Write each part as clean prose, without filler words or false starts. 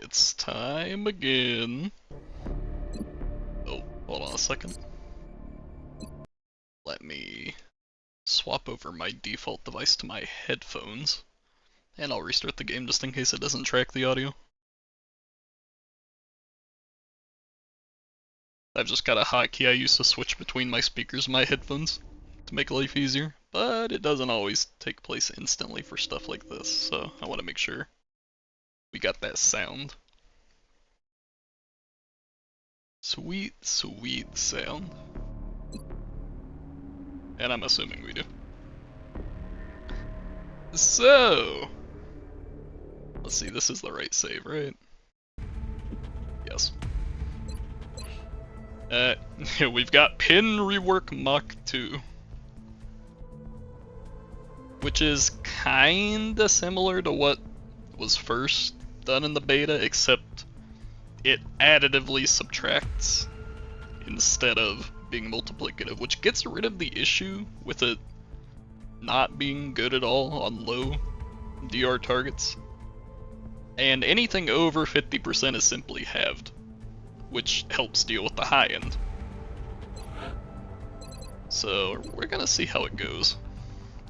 It's time again. Oh, hold on a second. Let me swap over my default device to my headphones, and I'll restart the game just in case it doesn't track the audio. I've just got a hotkey I use to switch between my speakers and my headphones to make life easier, but it doesn't always take place instantly for stuff like this, so I want to make sure we got that sound. Sweet, sweet sound. And I'm assuming we do. So, let's see, this is the right save, right? Yes. We've got Pin Rework Mach 2. Which is kinda similar to what was first done in the beta, except it additively subtracts instead of being multiplicative, which gets rid of the issue with it not being good at all on low DR targets. And anything over 50% is simply halved, which helps deal with the high end. So we're gonna see how it goes.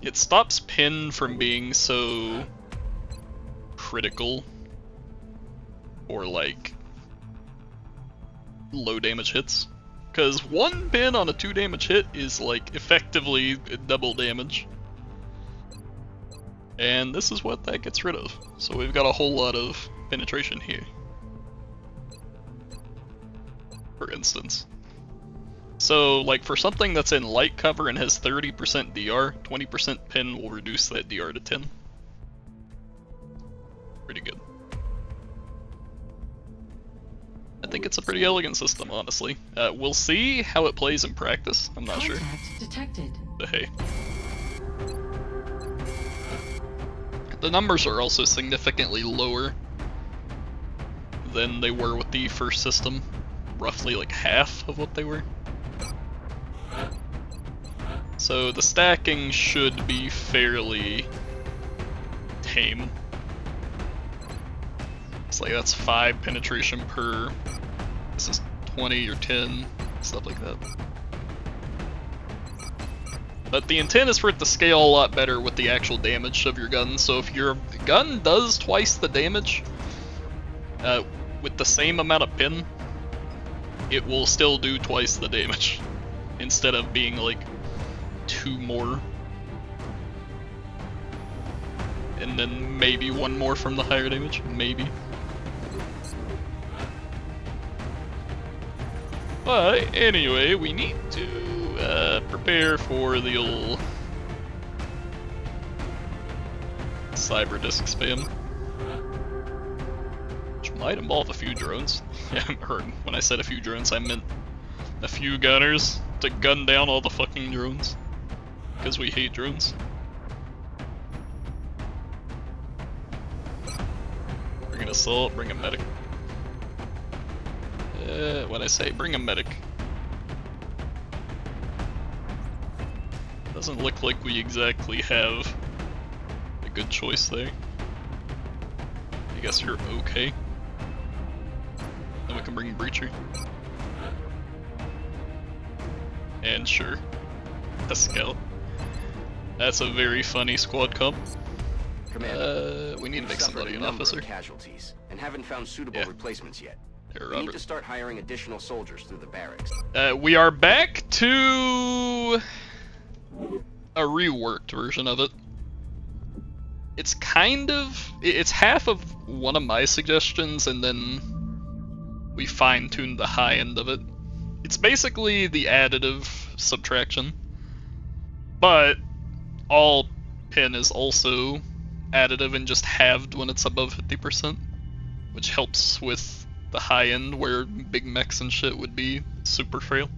It stops Pin from being so critical or like low damage hits, because one pin on a 2 damage hit is like effectively double damage, and this is what that gets rid of. So we've got a whole lot of penetration here, for instance. So like for something that's in light cover and has 30% DR, 20% pin will reduce that DR to 10. Pretty good. I think it's a pretty elegant system, honestly. We'll see how it plays in practice. I'm not sure. Detected. But hey. The numbers are also significantly lower than they were with the first system. Roughly like half of what they were. So the stacking should be fairly tame. It's like that's 5 penetration per, this is 20 or 10, stuff like that. But the intent is for it to scale a lot better with the actual damage of your gun, so if your gun does twice the damage, with the same amount of pin, it will still do twice the damage, instead of being like 2 more. And then maybe 1 more from the higher damage, maybe. But anyway, we need to prepare for the old cyber disk spam, which might involve a few drones. Or when I said a few drones, I meant a few gunners to gun down all the fucking drones, because we hate drones. Bring an assault, bring a medic. When I say bring a medic, doesn't look like we exactly have a good choice there. I guess you're okay. Then we can bring Breacher. And sure, a scout. That's a very funny squad comp. Commander, we need to make somebody an officer. Casualties and haven't found suitable replacements yet. Here, we need to start hiring additional soldiers through the barracks. We are back to a reworked version of it. It's kind of, it's half of one of my suggestions, and then we fine-tuned the high end of it. It's basically the additive subtraction, but all pin is also additive and just halved when it's above 50%, which helps with the high end where big mechs and shit would be super frail.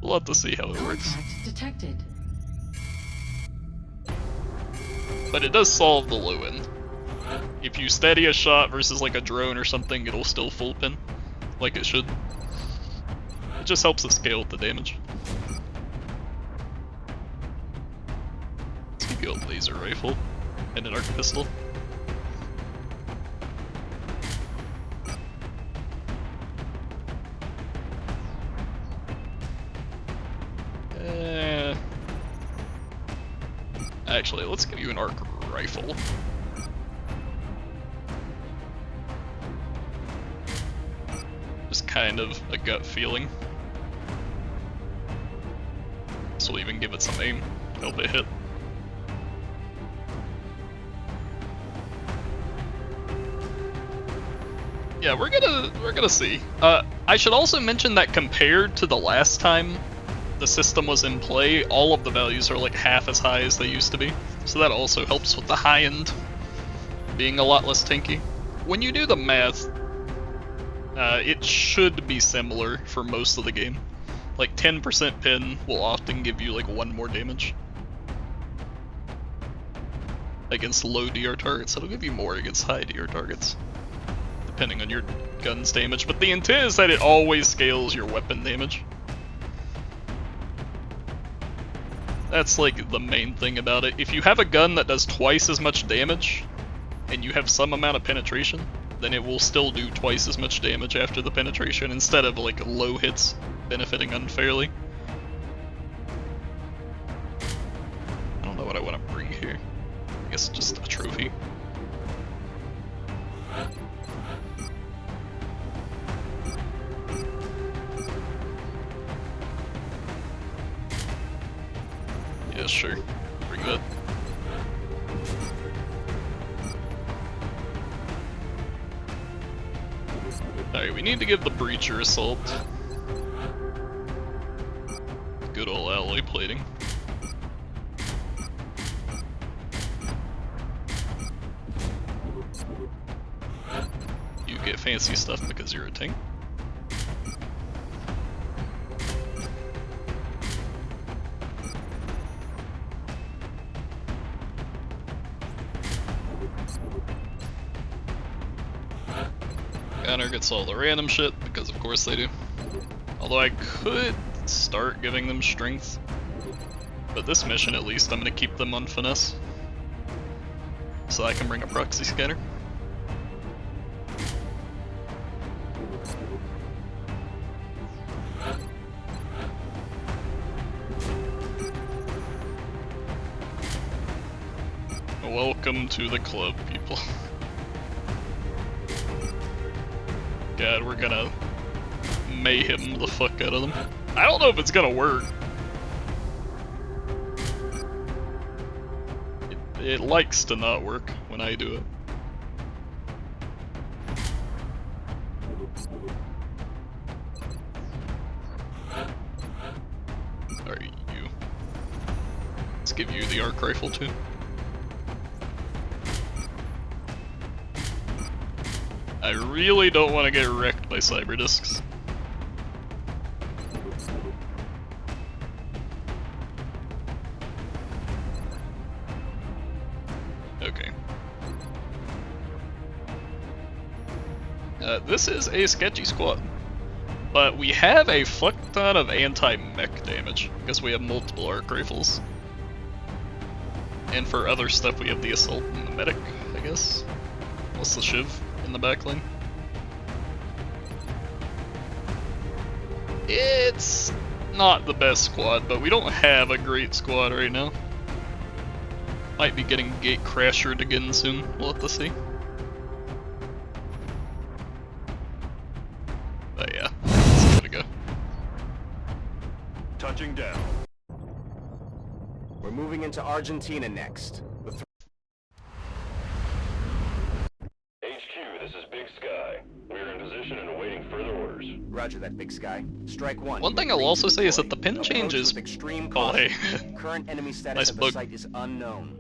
We'll have to see how it works. Detected. But it does solve the low end. If you steady a shot versus like a drone or something, it'll still full pin, like it should. It just helps us scale with the damage. Let's give you a laser rifle and an arc pistol. Actually, let's give you an arc rifle. Just kind of a gut feeling. This will even give it some aim. Help it hit. Yeah, we're gonna see. I should also mention that compared to the last time the system was in play, all of the values are like half as high as they used to be. So that also helps with the high end being a lot less tanky. When you do the math, it should be similar for most of the game. Like 10% pin will often give you like 1 more damage. Against low DR targets, it'll give you more against high DR targets. Depending on your gun's damage, but the intent is that it always scales your weapon damage. That's like the main thing about it. If you have a gun that does twice as much damage, and you have some amount of penetration, then it will still do twice as much damage after the penetration, instead of like low hits benefiting unfairly. I don't know what I want to bring here. I guess just a trophy. Yeah, sure. Bring that. Alright, we need to give the Breacher Assault. Good old alloy plating. You get fancy stuff because you're a tank. Gunner gets all the random shit, because of course they do. Although I could start giving them strength. But this mission at least, I'm going to keep them on finesse. So I can bring a proxy scanner. Welcome to the club, people. God, we're gonna mayhem the fuck out of them. I don't know if it's gonna work. It likes to not work when I do it. Alright, you. Let's give you the arc rifle too. I really don't want to get wrecked by cyber discs. Okay. This is a sketchy squad, but we have a fuck ton of anti-mech damage because we have multiple arc rifles. And for other stuff we have the assault and the medic, I guess. Plus the shiv in the back lane. It's not the best squad, but we don't have a great squad right now. Might be getting gate crashered again soon, we'll have to see. But yeah, let's give it a go. Touching down. We're moving into Argentina next. HQ, this is Big Sky. We are in position and awaiting further orders. Roger that, Big Sky. Strike one. One thing I'll also say is that the pin changes. Oh, hey. Current enemy status Nice of the bug. site is unknown.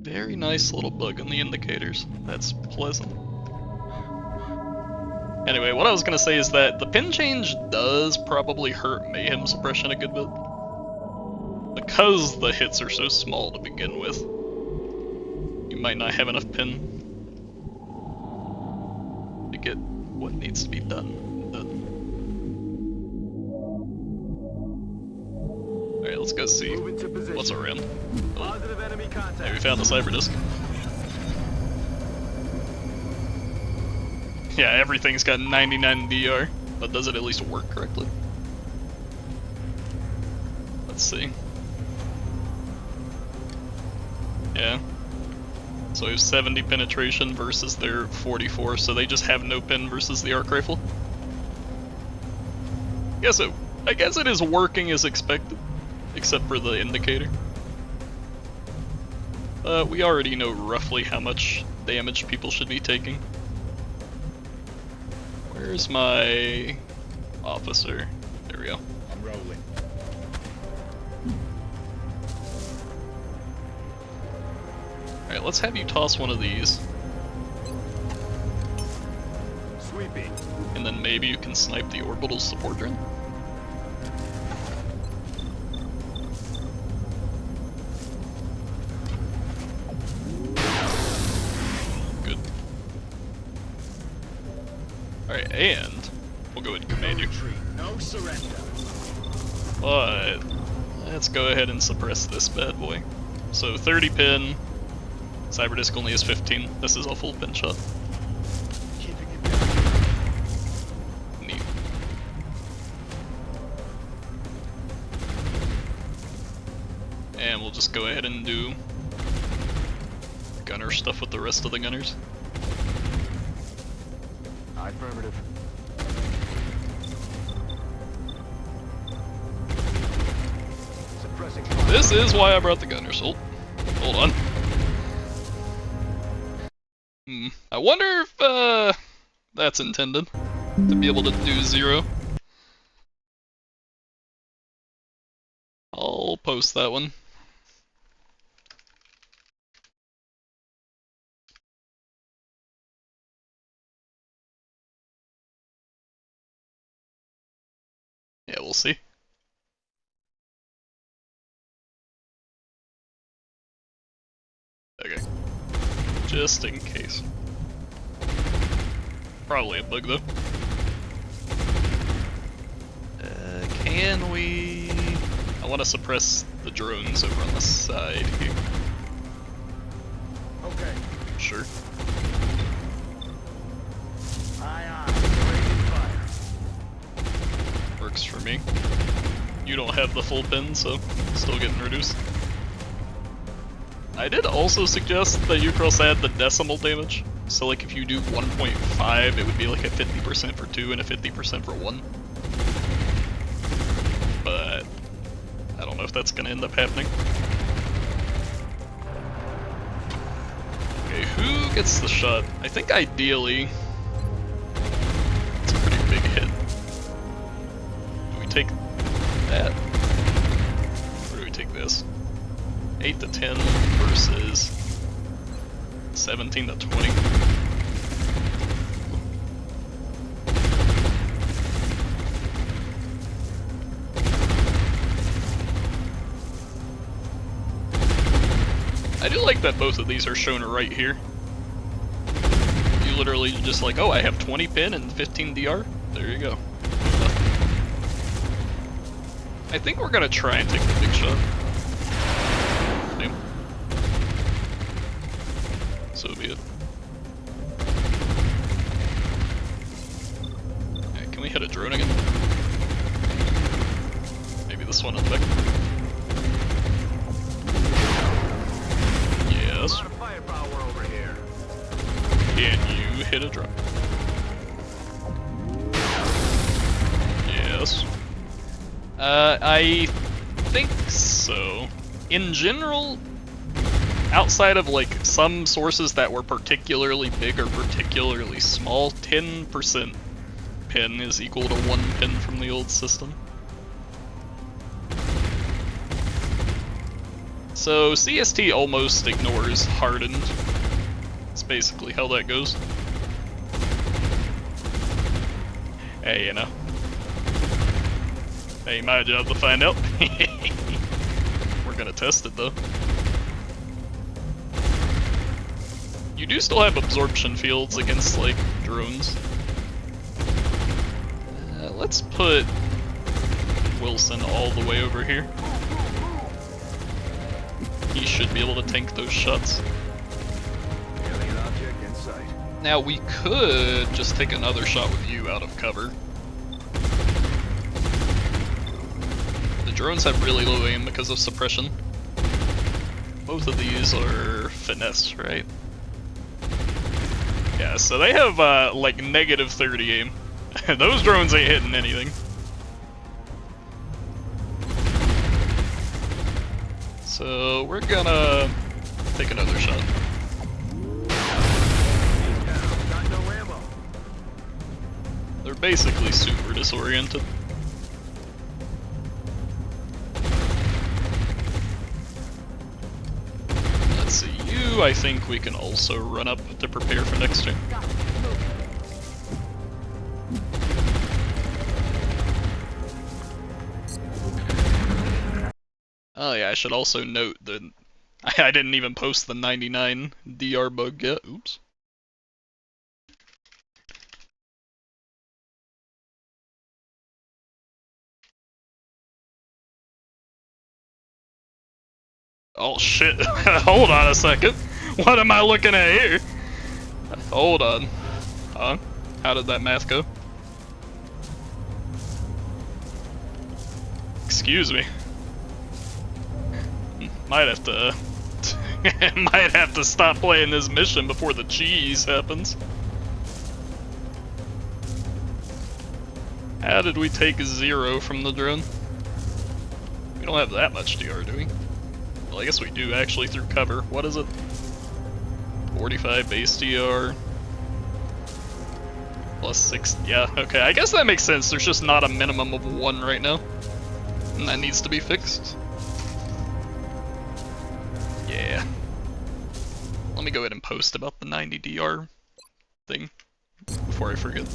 Very nice little bug on the indicators. That's pleasant. Anyway, what I was gonna say is that the pin change does probably hurt mayhem suppression a good bit. Because the hits are so small to begin with. You might not have enough pin to get what needs to be done. Alright, let's go see what's around. Oh. Hey, we found the cyber disc. Yeah, everything's got 99 DR, but does it at least work correctly? Let's see. Yeah. So we have 70 penetration versus their 44, so they just have no pen versus the arc rifle. I guess it is working as expected, except for the indicator. We already know roughly how much damage people should be taking. Where's my officer? There we go. I'm rolling. Alright, let's have you toss one of these, Sweeping. and then maybe you can snipe the orbital support drone. Good. Alright, and we'll go ahead and command you. Retreat. No surrender. But let's go ahead and suppress this bad boy. So 30 pin, Cyberdisc only has 15. This is a full pin shot. Keeping it down. Neat. And we'll just go ahead and do gunner stuff with the rest of the gunners. Affirmative. Suppressing fire. This is why I brought the gunners. Hold on. I wonder if that's intended to be able to do 0. I'll post that one. Yeah, we'll see. Okay. Just in case. Probably a bug though. Can we... I want to suppress the drones over on the side here. Okay. Sure. Aye, aye. Raising fire. Works for me. You don't have the full pin, so still getting reduced. I did also suggest that you cross add the decimal damage. So like if you do 1.5, it would be like a 50% for 2 and a 50% for 1. But I don't know if that's gonna end up happening. Okay, who gets the shot? I think ideally it's a pretty big hit. Do we take that? Or do we take this? 8 to 10 versus 17 to 20. I do like that both of these are shown right here. You literally just like, oh, I have 20 pin and 15 DR. There you go. I think we're gonna try and take the big shot. Damn. So be it. Alright, can we hit a drone again? Maybe this one in the back. Yes. A lot of firepower over here. Can you hit a drone? Yes. I think so. In general, outside of like some sources that were particularly big or particularly small, 10% pin is equal to 1 pin from the old system. So CST almost ignores hardened. That's basically how that goes. Hey, you know. Ain't my job to find out. We're gonna test it though. You do still have absorption fields against like drones. Let's put Wilson all the way over here. He should be able to tank those shots. Alien object in sight. Now we could just take another shot with you out of cover. The drones have really low aim because of suppression. both of these are finesse, right? Yeah, so they have like -30 aim. Those drones ain't hitting anything. So we're gonna take another shot. Got no ammo. They're basically super disoriented. Let's see, you I think we can also run up to prepare for next turn. Oh yeah, I should also note that I didn't even post the 99 DR bug yet. Oops. Oh shit, hold on a second. What am I looking at here? Hold on. Huh? How did that math go? Excuse me. Might have to... might have to stop playing this mission before the cheese happens. How did we take 0 from the drone? We don't have that much DR, do we? Well, I guess we do actually through cover. What is it? 45 base DR. Plus 6. Yeah, okay. I guess that makes sense. There's just not a minimum of 1 right now. And that needs to be fixed. Yeah. Let me go ahead and post about the 90 DR thing before I forget.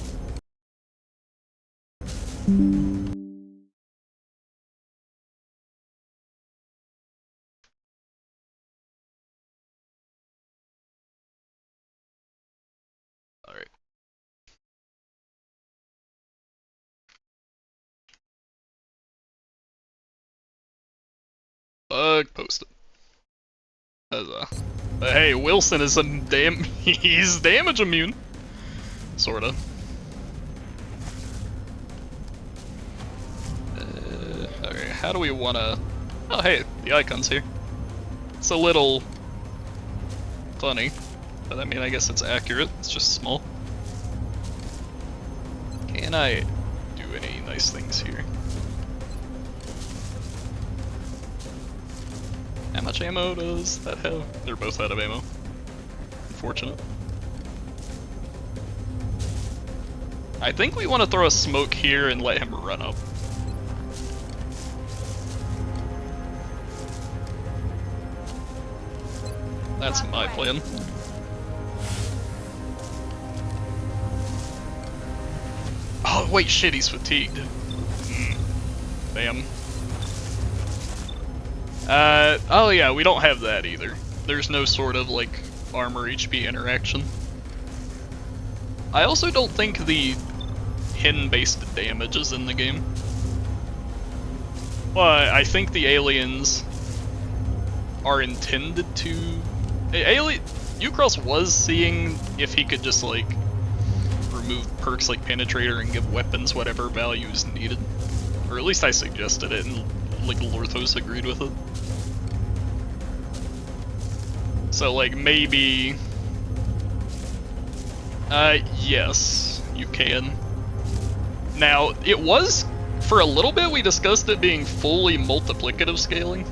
Alright. Bug posted. But hey, Wilson is he's damage immune. Sorta. Okay, how do we wanna... Oh hey, the icon's here. It's a little... funny. But I mean, I guess it's accurate, it's just small. Can I do any nice things here? How much ammo does that have? They're both out of ammo. Unfortunate. I think we want to throw a smoke here and let him run up. That's my plan. Oh wait, shit, he's fatigued. Damn. Oh yeah, we don't have that either. There's no sort of, like, armor HP interaction. I also don't think the hidden-based damage is in the game. Well, I think the aliens are intended to... Ucross was seeing if he could just, like, remove perks like Penetrator and give weapons whatever value is needed. Or at least I suggested it, and, like, Lorthos agreed with it. So, like, maybe... yes, you can. Now, it was, for a little bit, we discussed it being fully multiplicative scaling.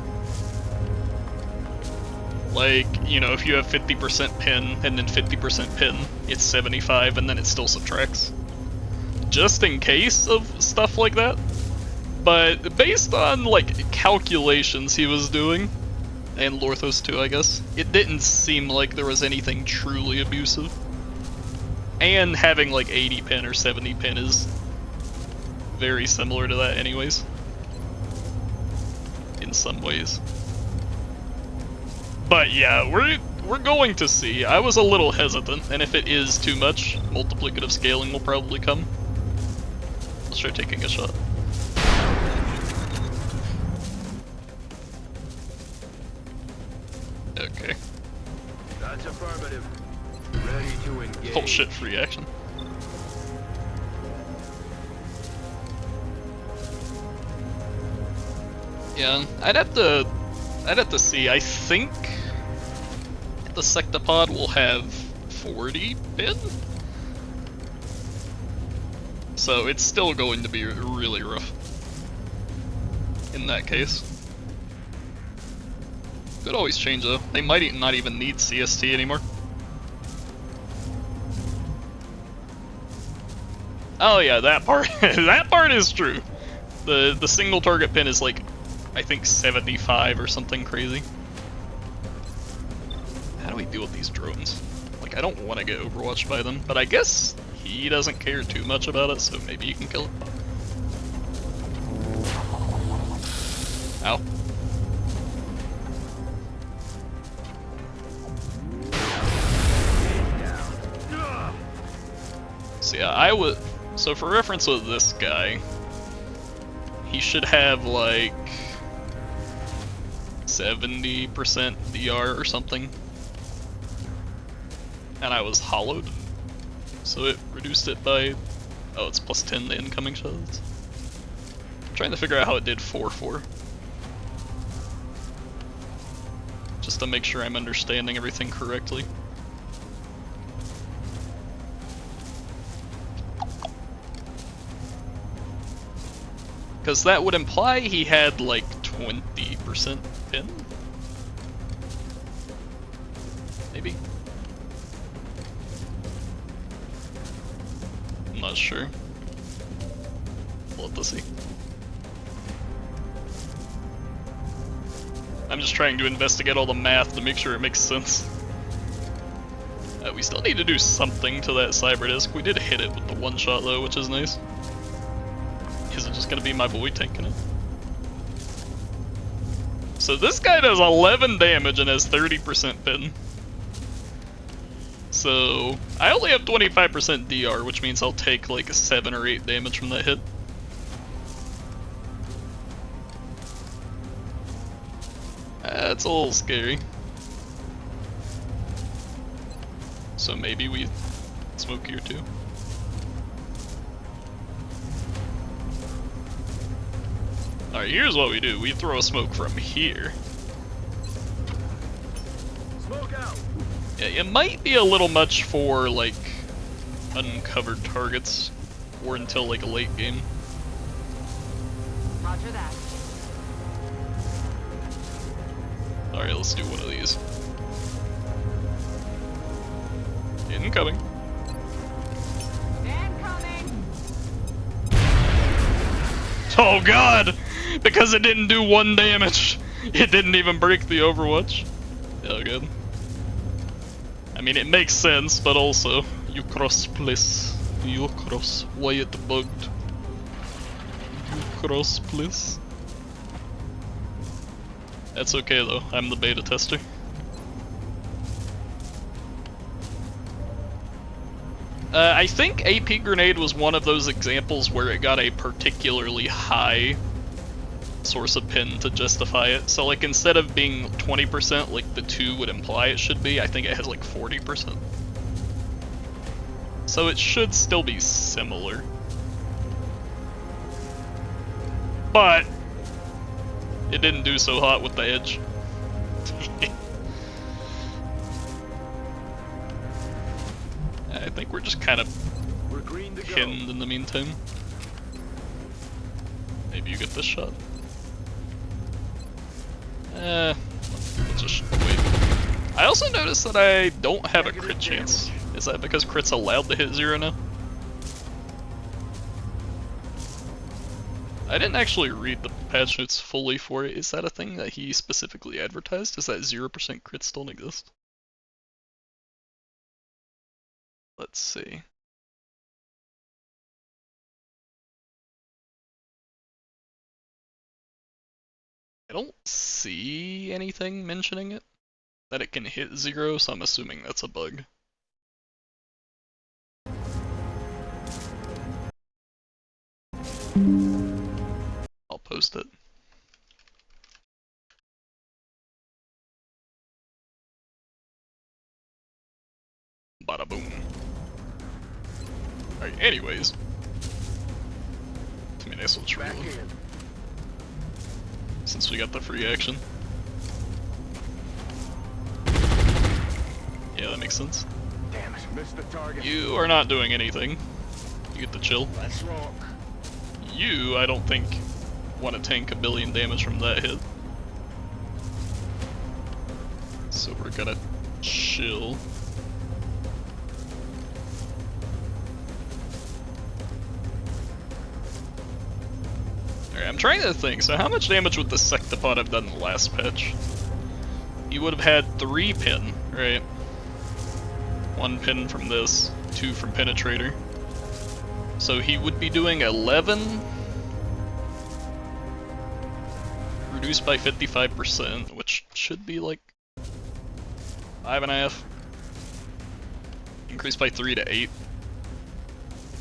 Like, you know, if you have 50% pin and then 50% pin, it's 75 and then it still subtracts. Just in case of stuff like that. But based on, like, calculations he was doing, and Lorthos too, I guess, it didn't seem like there was anything truly abusive. And having, like, 80 pin or 70 pin is very similar to that anyways. In some ways. But yeah, we're going to see. I was a little hesitant, and if it is too much, multiplicative scaling will probably come. Let's try taking a shot. Okay. That's affirmative. Ready to engage. Oh shit, free action. Yeah, I'd have to see. I think the sectopod will have 40 pin. So it's still going to be really rough in that case. Could always change though. They might not even need CST anymore. Oh yeah, that part that part is true. The single target pin is like, I think 75 or something crazy. How do we deal with these drones? Like, I don't want to get overwatched by them, but I guess he doesn't care too much about it, so maybe you can kill it. Ow. So yeah, so for reference with this guy, he should have like 70% DR or something. And I was hollowed, so it reduced it by, oh, it's plus 10 the incoming shots. I'm trying to figure out how it did 4-4. Just to make sure I'm understanding everything correctly. Because that would imply he had like 20% pin? Maybe? I'm not sure. We'll have to see. I'm just trying to investigate all the math to make sure it makes sense. We still need to do something to that cyber disc. We did hit it with the one shot though, which is nice. Is it just gonna be my boy tanking it? So this guy does 11 damage and has 30% pin. So I only have 25% DR, which means I'll take like 7 or 8 damage from that hit. That's a little scary. So maybe we smoke here too. Alright, here's what we do. We throw a smoke from here. Smoke out. Yeah, it might be a little much for like uncovered targets or until like a late game. Roger that. Alright, let's do one of these. Incoming. Incoming. Oh god! Because it didn't do 1 damage. It didn't even break the Overwatch. Oh good. I mean, it makes sense, but also, you cross, please. You cross. Why it bugged? You cross, please. That's okay though, I'm the beta tester. I think AP Grenade was one of those examples where it got a particularly high source of pin to justify it. So like instead of being 20% like the 2 would imply it should be, I think it has like 40%. So it should still be similar. But it didn't do so hot with the edge. I think we're just kind of We're green to go. pinned in the meantime. Maybe you get this shot. Let's just wait. I also noticed that I don't have a crit chance. Is that because crit's allowed to hit 0 now? I didn't actually read the patch notes fully for it. Is that a thing that he specifically advertised? Does that 0% crit still exist? Let's see. I don't see anything mentioning it, that it can hit 0, so I'm assuming that's a bug. I'll post it. Bada boom. Alright, anyways. I mean, I guess we'll try Back in. since we got the free action. Yeah, that makes sense. Damn it, missed the target. You are not doing anything. You get the chill. Let's rock. You, I don't think, want to tank a billion damage from that hit. So we're gonna chill. Alright, I'm trying to think. So how much damage would the Sectopod have done in the last patch? He would have had 3 pin, right? 1 pin from this, 2 from Penetrator. So he would be doing 11, reduced by 55%, which should be like 5.5. Increased by 3 to 8.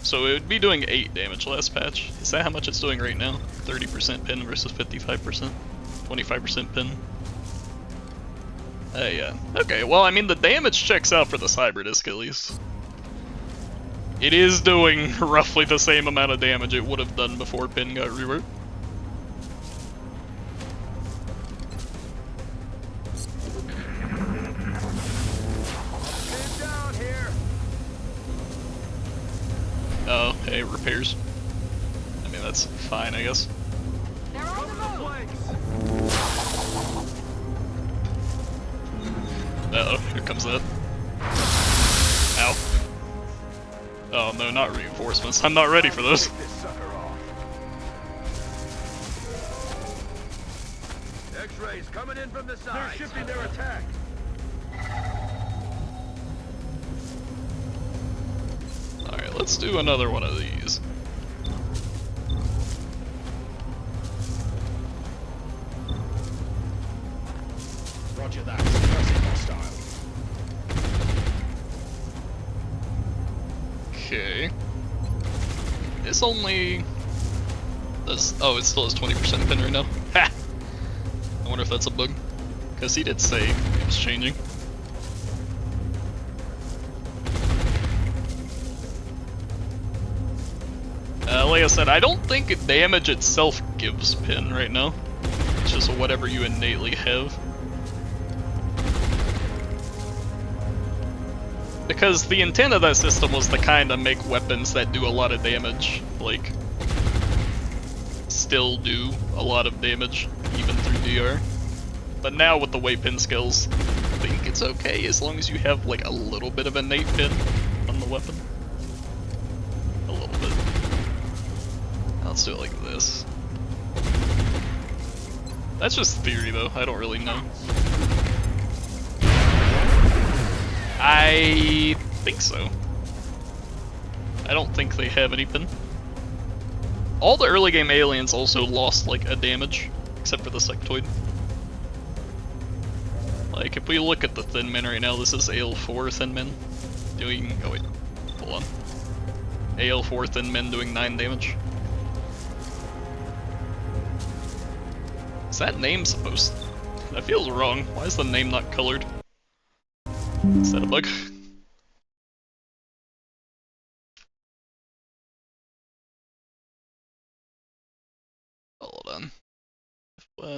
So it would be doing 8 damage last patch. Is that how much it's doing right now? 30% pin versus 55%? 25% pin? Yeah. Okay, well, I mean, the damage checks out for the Cyber Disc at least. It is doing roughly the same amount of damage it would have done before pin got reworked. Pin down here. Oh, hey, repairs. I mean, that's fine, I guess. They're on the move. Flanks. Uh-oh, here comes that. Ow. Oh no, not reinforcements. I'm not ready for those. Take this sucker off. X-rays coming in from the They're side. shifting their attack. Alright, let's do another one of these. Roger that. Suppressing hostile. Okay. This only does. Oh, it still has 20% pin right now. Ha! I wonder if that's a bug. Because he did say it was changing. Like I said, I don't think damage itself gives pin right now. It's just whatever you innately have. Because the intent of that system was to kind of make weapons that do a lot of damage, like, still do a lot of damage, even through DR. But now with the way pin skills, I think it's okay as long as you have like a little bit of innate pin on the weapon. A little bit. Let's do it like this. That's just theory though, I don't really know. I think so. I don't think they have any pin. All the early game aliens also lost like a damage, except for the sectoid. Like if we look at the Thin Men right now, this is AL4 Thin Men doing, oh wait, hold on. AL4 Thin Men doing 9 damage. Is that name supposed to... That feels wrong. Why is the name not colored? Is that a bug? Hold on.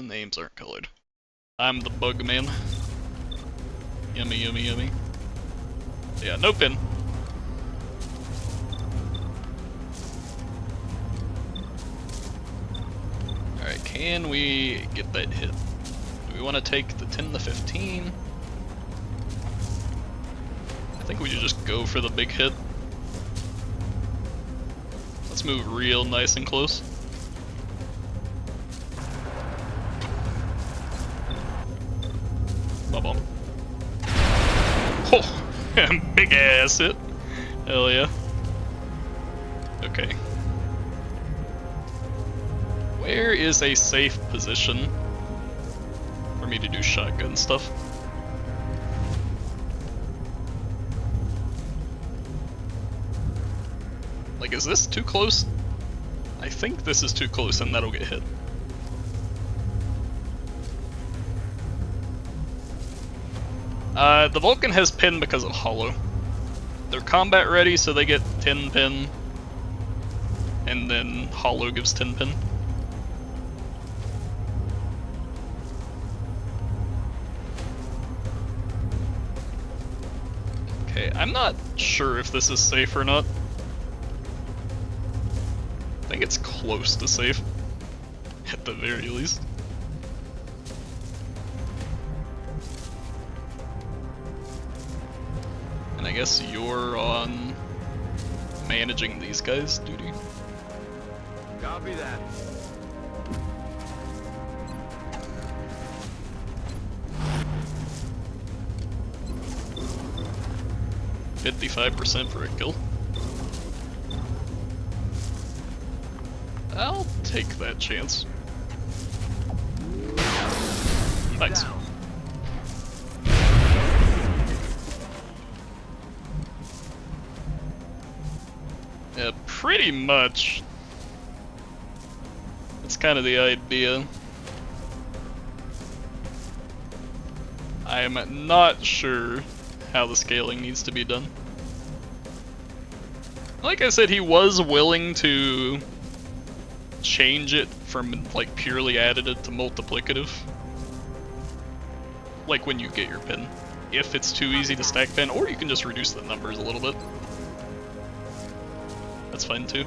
Names aren't colored. I'm the bug man. Yummy, yummy, yummy. Yeah, no pin. Alright, can we get that hit? Do we want to take the 10 to 15? I think we should just go for the big hit. Let's move real nice and close. Bum. Oh, big ass hit. Hell yeah. Okay. Where is a safe position for me to do shotgun stuff? Like, is this too close? I think this is too close and that'll get hit. The Vulcan has pin because of hollow. They're combat ready, so they get 10 pin. And then hollow gives 10 pin. I'm not sure if this is safe or not. I think it's close to safe, at the very least. And I guess you're on managing these guys' duty. Copy that. %55% for a kill. I'll take that chance. Thanks. Down. Yeah, pretty much. That's kind of the idea. I am not sure how the scaling needs to be done. Like I said, he was willing to change it from like purely additive to multiplicative. Like when you get your pin. If it's too easy to stack pin, or you can just reduce the numbers a little bit. That's fine too.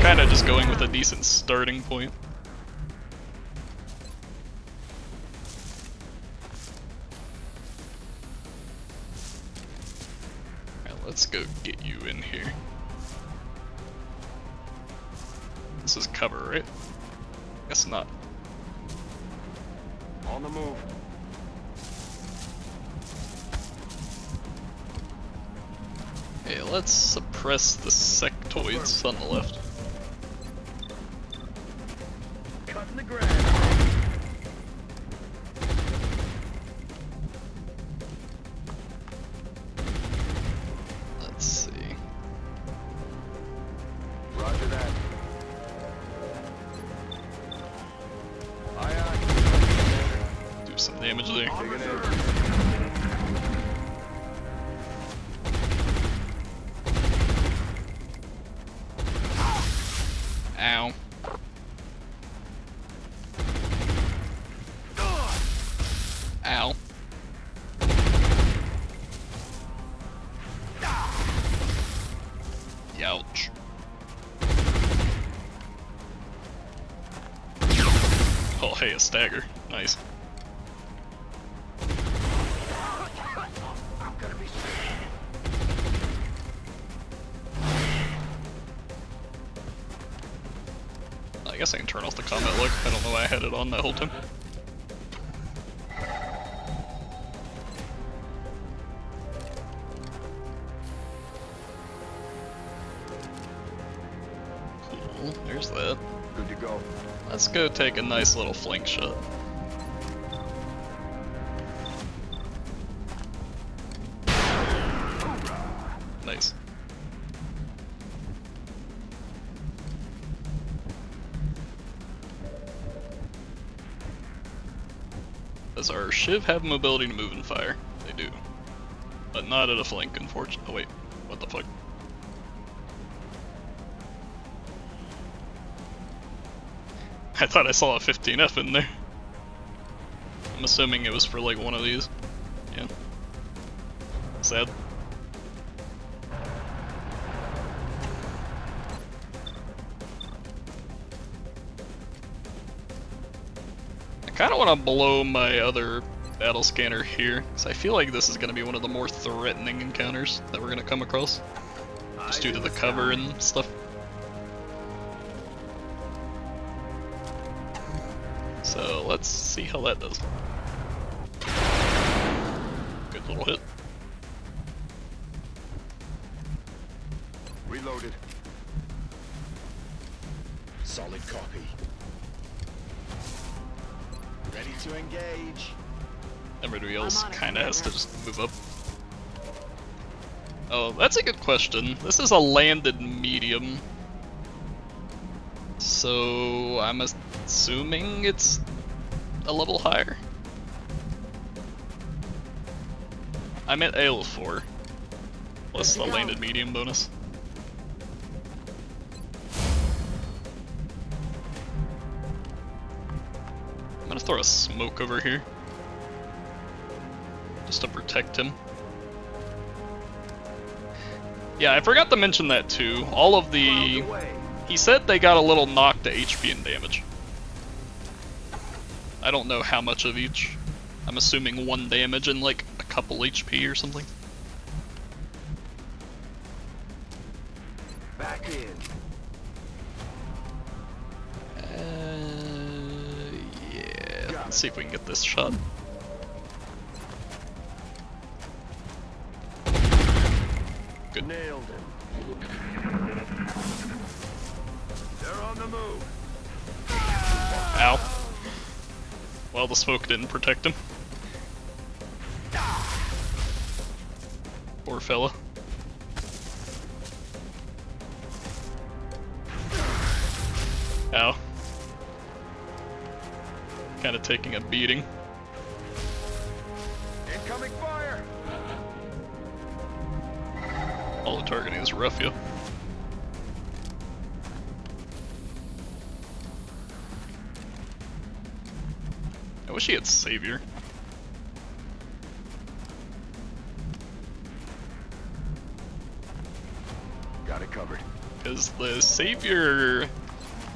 Kinda just going with a decent starting point. Let's go get you in here. This is cover, right? Guess not. On the move. Hey, let's suppress the sectoids on the left. Cutting the grass. Let's see. Roger that. Aye, aye. Do some damage there. On Digging reserve. Ow. Ow. Youch. Oh, hey, a stagger. Nice. I'm gonna be sick. I guess I can turn off the combat look. I don't know why I had it on that whole time. Cool, there's that. Good to go. Let's go take a nice little flank shot. Nice. Does our Shiv have mobility to move and fire? They do. But not at a flank, unfortunately. Oh wait, what the fuck? I thought I saw a 15F in there. I'm assuming it was for like one of these. Yeah. Sad. I kind of want to blow my other battle scanner here, because I feel like this is going to be one of the more threatening encounters that we're going to come across. Just due to the cover and stuff. So let's see how that does. Good little hit. Reloaded. Solid copy. Ready to engage. Everybody else I'm on it, kind of has to Commander. just move up. Oh, that's a good question. This is a landed medium. So I'm assuming it's a level higher. I'm at AL4. Plus the Good to go. landed medium bonus. I'm gonna throw a smoke over here. just to protect him. Yeah, I forgot to mention that too. All of the... He said they got a little knock to HP and damage. I don't know how much of each. I'm assuming 1 damage and like a couple HP or something. Back in. Yeah. Let's see if we can get this shot. Good. Nailed him. They're on the move. Ow. Well, the smoke didn't protect him. Poor fella. Ow. Kinda taking a beating. Incoming fire. All the targeting is rough, yo. I wish he had Savior. Got it covered. Because the Savior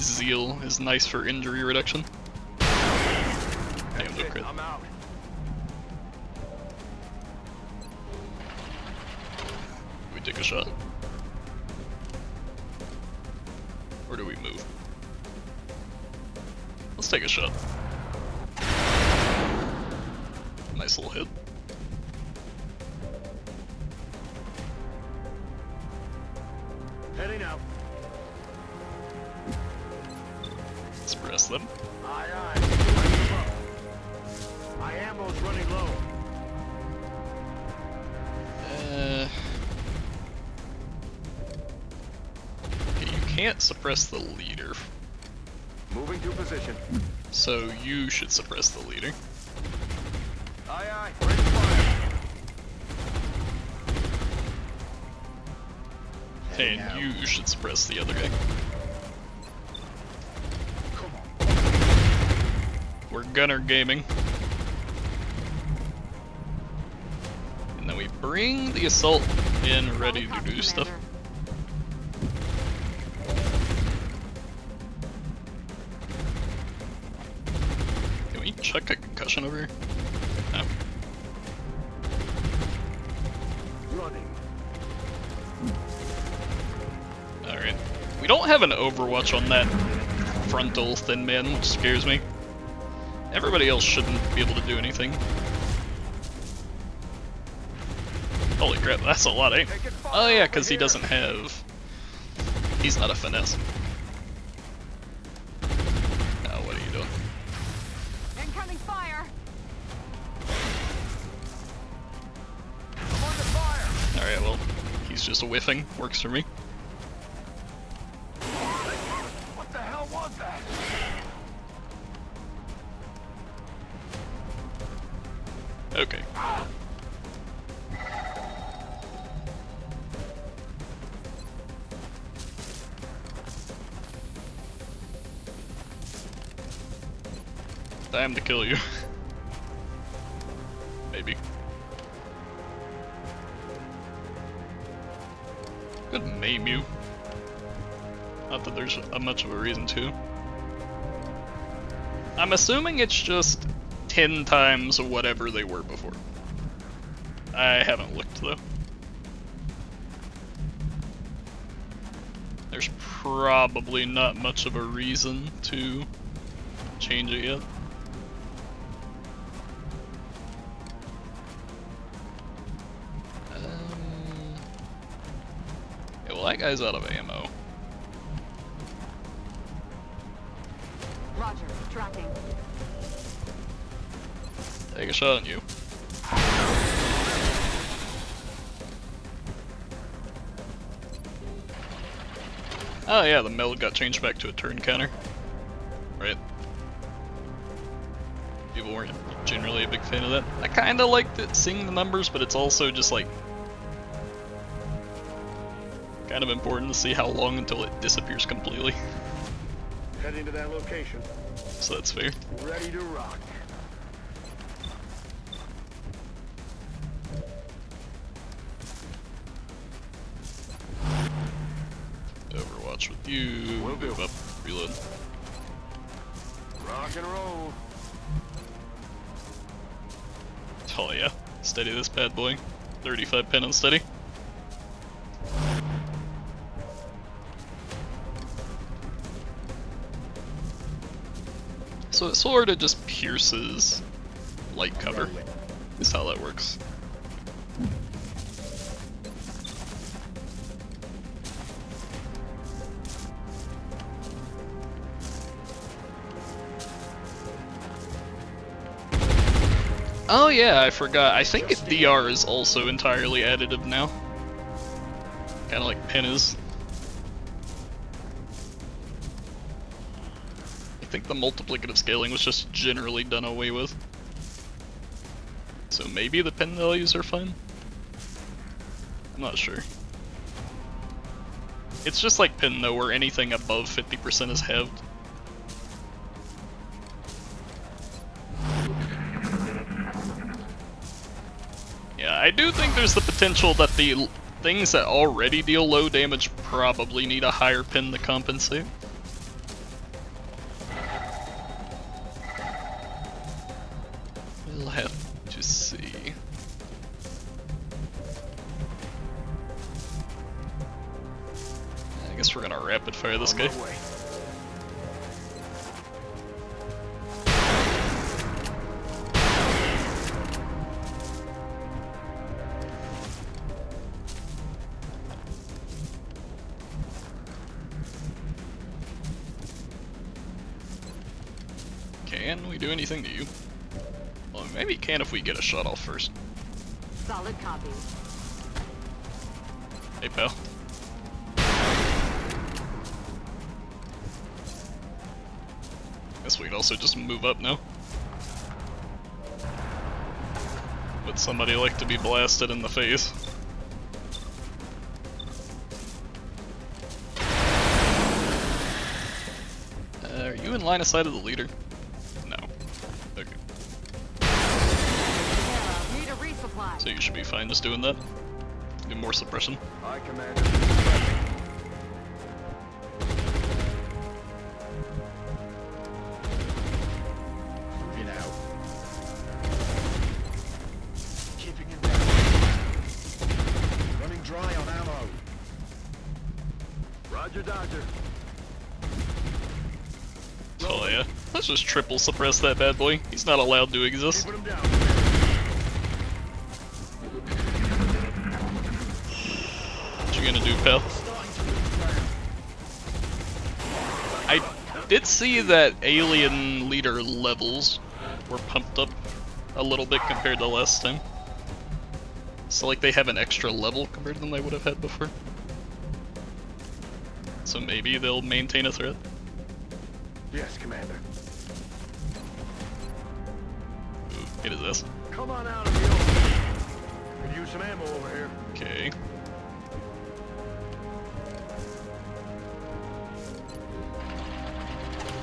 Zeal is nice for injury reduction. Damn, no crit. I'm out. We take a shot. Or do we move? Let's take a shot. Nice little hit. Heading out. Let's press them. Aye, aye. Running low. My ammo's running low. Okay, you can't suppress the leader, Moving to position. so you should suppress the leader. Aye, aye. Ready to fire. And you should suppress the other guy. Come on. We're gunner gaming. And then we bring the assault in ready to do stuff. Can we check a concussion over here? No. Running. Alright. We don't have an overwatch on that frontal thin man, which scares me. Everybody else shouldn't be able to do anything. Holy crap, that's a lot, eh? Oh yeah, because he doesn't have... He's not a finesse. Oh, what are you doing? Incoming fire. I'm under fire. Alright, well, he's just whiffing. Works for me. What the hell was that? Okay. Time to kill you. Maybe. Could maim you. Not that there's much of a reason to. I'm assuming it's just 10 times whatever they were before. I haven't looked though. There's probably not much of a reason to change it yet. Yeah, well, that guy's out of ammo. Roger. Tracking. Take a shot on you. Oh yeah, the meld got changed back to a turn counter. Right. People weren't generally a big fan of that. I kinda liked it, seeing the numbers, but it's also just like kind of important to see how long until it disappears completely. Heading to that location. So that's fair. Ready to rock. Watch with you. Will do. Move up. Reload. Rock and roll. Oh yeah. Steady this bad boy. 35 pin on steady. So it sorta just pierces light cover. Rolling. Is how that works. Oh yeah, I forgot. I think DR is also entirely additive now. Kinda like pin is. I think the multiplicative scaling was just generally done away with. So maybe the pin values are fine? I'm not sure. It's just like pin though, where anything above 50% is halved. Yeah, I do think there's the potential that the things that already deal low damage probably need a higher pin to compensate. We'll have to see. I guess we're gonna rapid fire this guy. On my way. Can we do anything to you? Well, maybe can if we get a shot off first. Solid copy. Hey, pal. Guess we could also just move up now. Would somebody like to be blasted in the face? Are you in line of sight of the leader? No. Okay. Need a resupply. So you should be fine just doing that. Do more suppression. Aye, Commander. Moving out. Keeping him down. Running dry on ammo. Roger, Dodger. Oh yeah. Let's just triple suppress that bad boy. He's not allowed to exist. Keeping him down. What you gonna do, pal? Starting to lose ground. I did see that alien leader levels were pumped up a little bit compared to last time. So like they have an extra level compared to them they would have had before. So maybe they'll maintain a threat. Yes, Commander. Ooh, get his ass. Come on out of the open. Could use some ammo over here. Okay.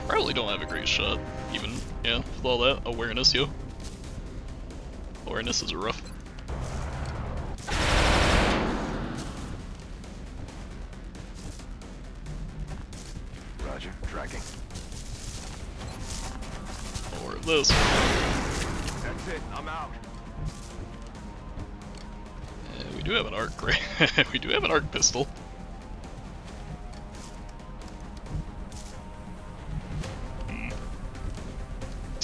Probably don't have a great shot, even, yeah, with all that awareness, yo. Awareness is rough. Roger, tracking. More of this. That's it, I'm out. We do have an arc, right? We do have an arc pistol.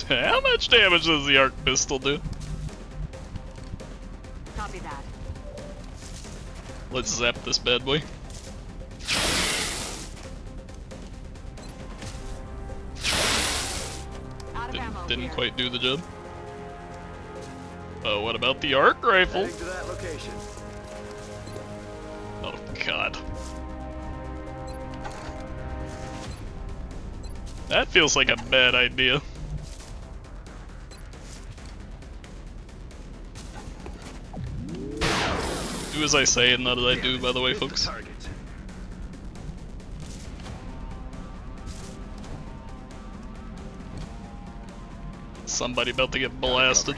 How much damage does the arc pistol do? Copy that. Let's zap this bad boy. Out of ammo Didn't here. quite do the job. Oh, what about the arc rifle? Heading to that location. Oh god. That feels like a bad idea. Do as I say and not as I do, by the way, Hit the folks. target. Somebody about to get blasted.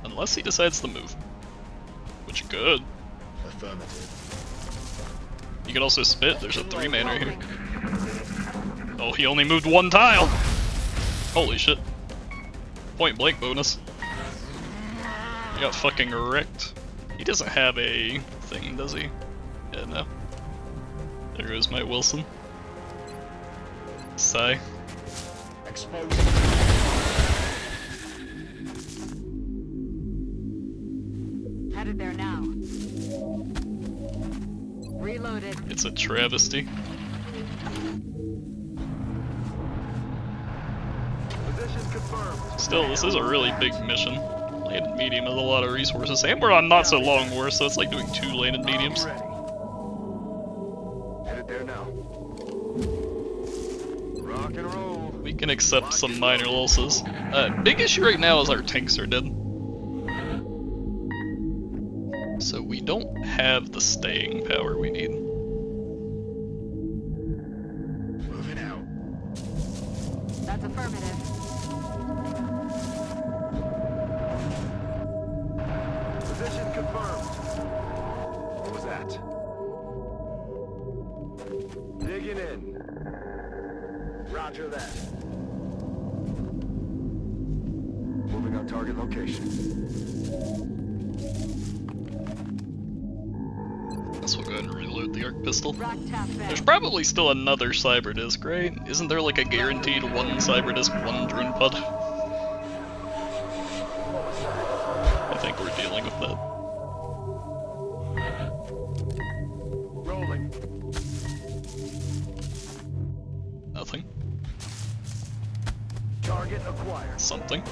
Unless he decides to move. Which could. Affirmative. You can also spit. There's a 3-man right here. Oh, he only moved 1 tile! Holy shit. Point blank bonus. He got fucking wrecked. He doesn't have a thing, does he? Yeah, no. There goes my Wilson. Sigh. Exposed. Headed there now. Reloaded. It's a travesty. Position confirmed. Still, this is a really big mission. Landed medium has a lot of resources, and we're on not so long war, so it's like doing 2 landed mediums. Ready. Headed there now. Rock and roll. We can accept some minor losses. Big issue right now is our tanks are dead. So we don't have the staying power we need. Moving out. That's affirmative. Position confirmed. What was that? Digging in. Roger that. Moving on target location. Guess we'll go ahead and reload the arc pistol. Rock tap There's back. probably still another cyber disc, right? Isn't there like a guaranteed 1 cyber disc, 1 drone pod? I think we're dealing with that. Rolling. Nothing. Target acquired. Something.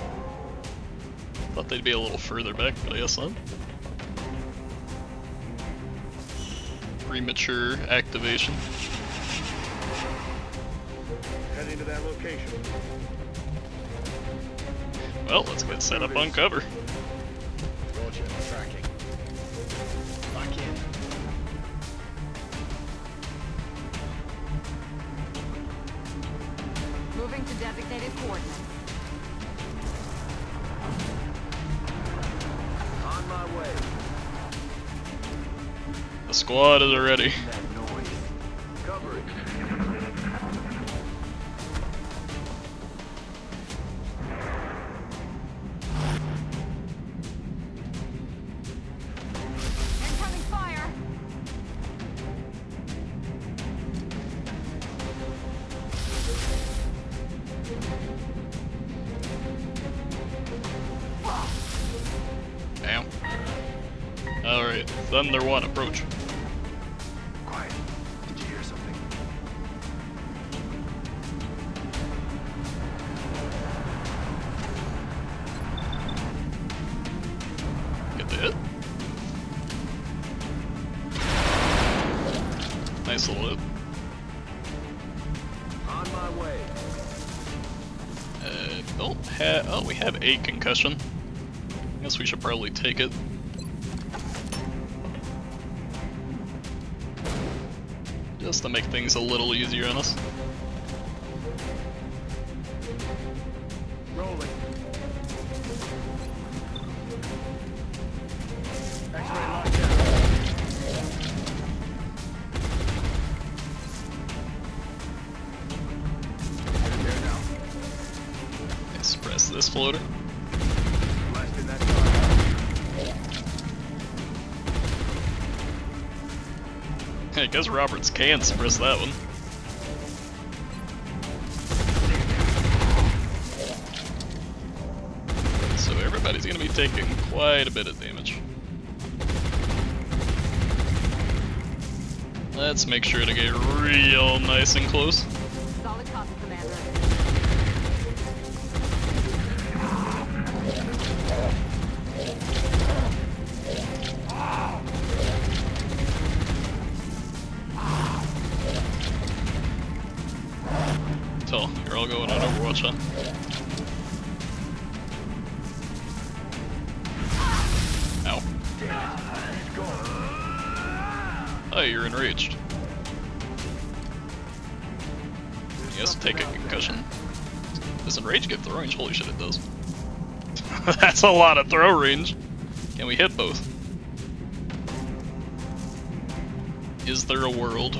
Thought they'd be a little further back, but I guess not. Premature activation. Heading to that location. Well, let's get set up on cover. Roger. Tracking. Back in. Moving to designated coordinates. On my way. The squad is ready. That noise. Cover it. Incoming fire. Damn. Alright, Thunder 1 approach. Quiet. Did you hear something? Get the hit. Nice little hit. On my way. Don't have. Oh, we have a concussion. Guess we should probably take it. Just to make things a little easier on us. Rolling. X-ray lockdown. Headed there now. Let's press this floater. Blasting that target. I guess Roberts can suppress that one. So everybody's gonna be taking quite a bit of damage. Let's make sure to get real nice and close. Solid copy, Commander. So, you're all going on Overwatch, huh? Ow. He's gone. Oh, you're enraged. Yes, take a concussion. Does enrage get throw range? Holy shit, it does. That's a lot of throw range. Can we hit both? Is there a world?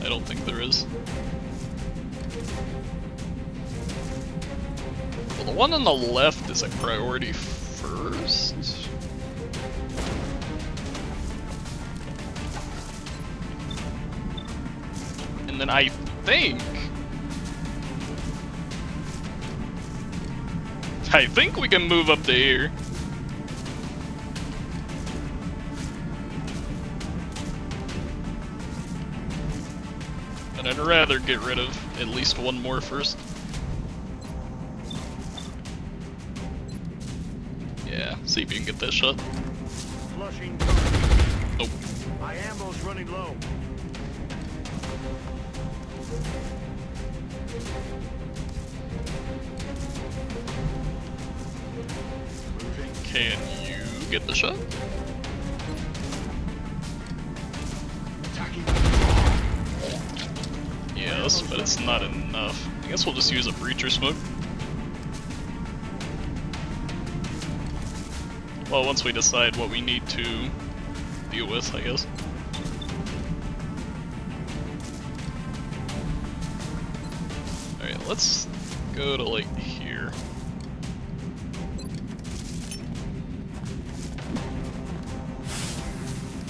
I don't think there is. Well, the one on the left is a priority first. And then I think we can move up to here. But I'd rather get rid of at least one more first. Yeah, see if you can get that shot. Flushing target. Nope. My ammo's running low. Moving. Can you get the shot? Attacking. Yes, but it's not enough. I guess we'll just use a breacher smoke. Well, once we decide what we need to deal with, I guess. Alright, let's go to like here.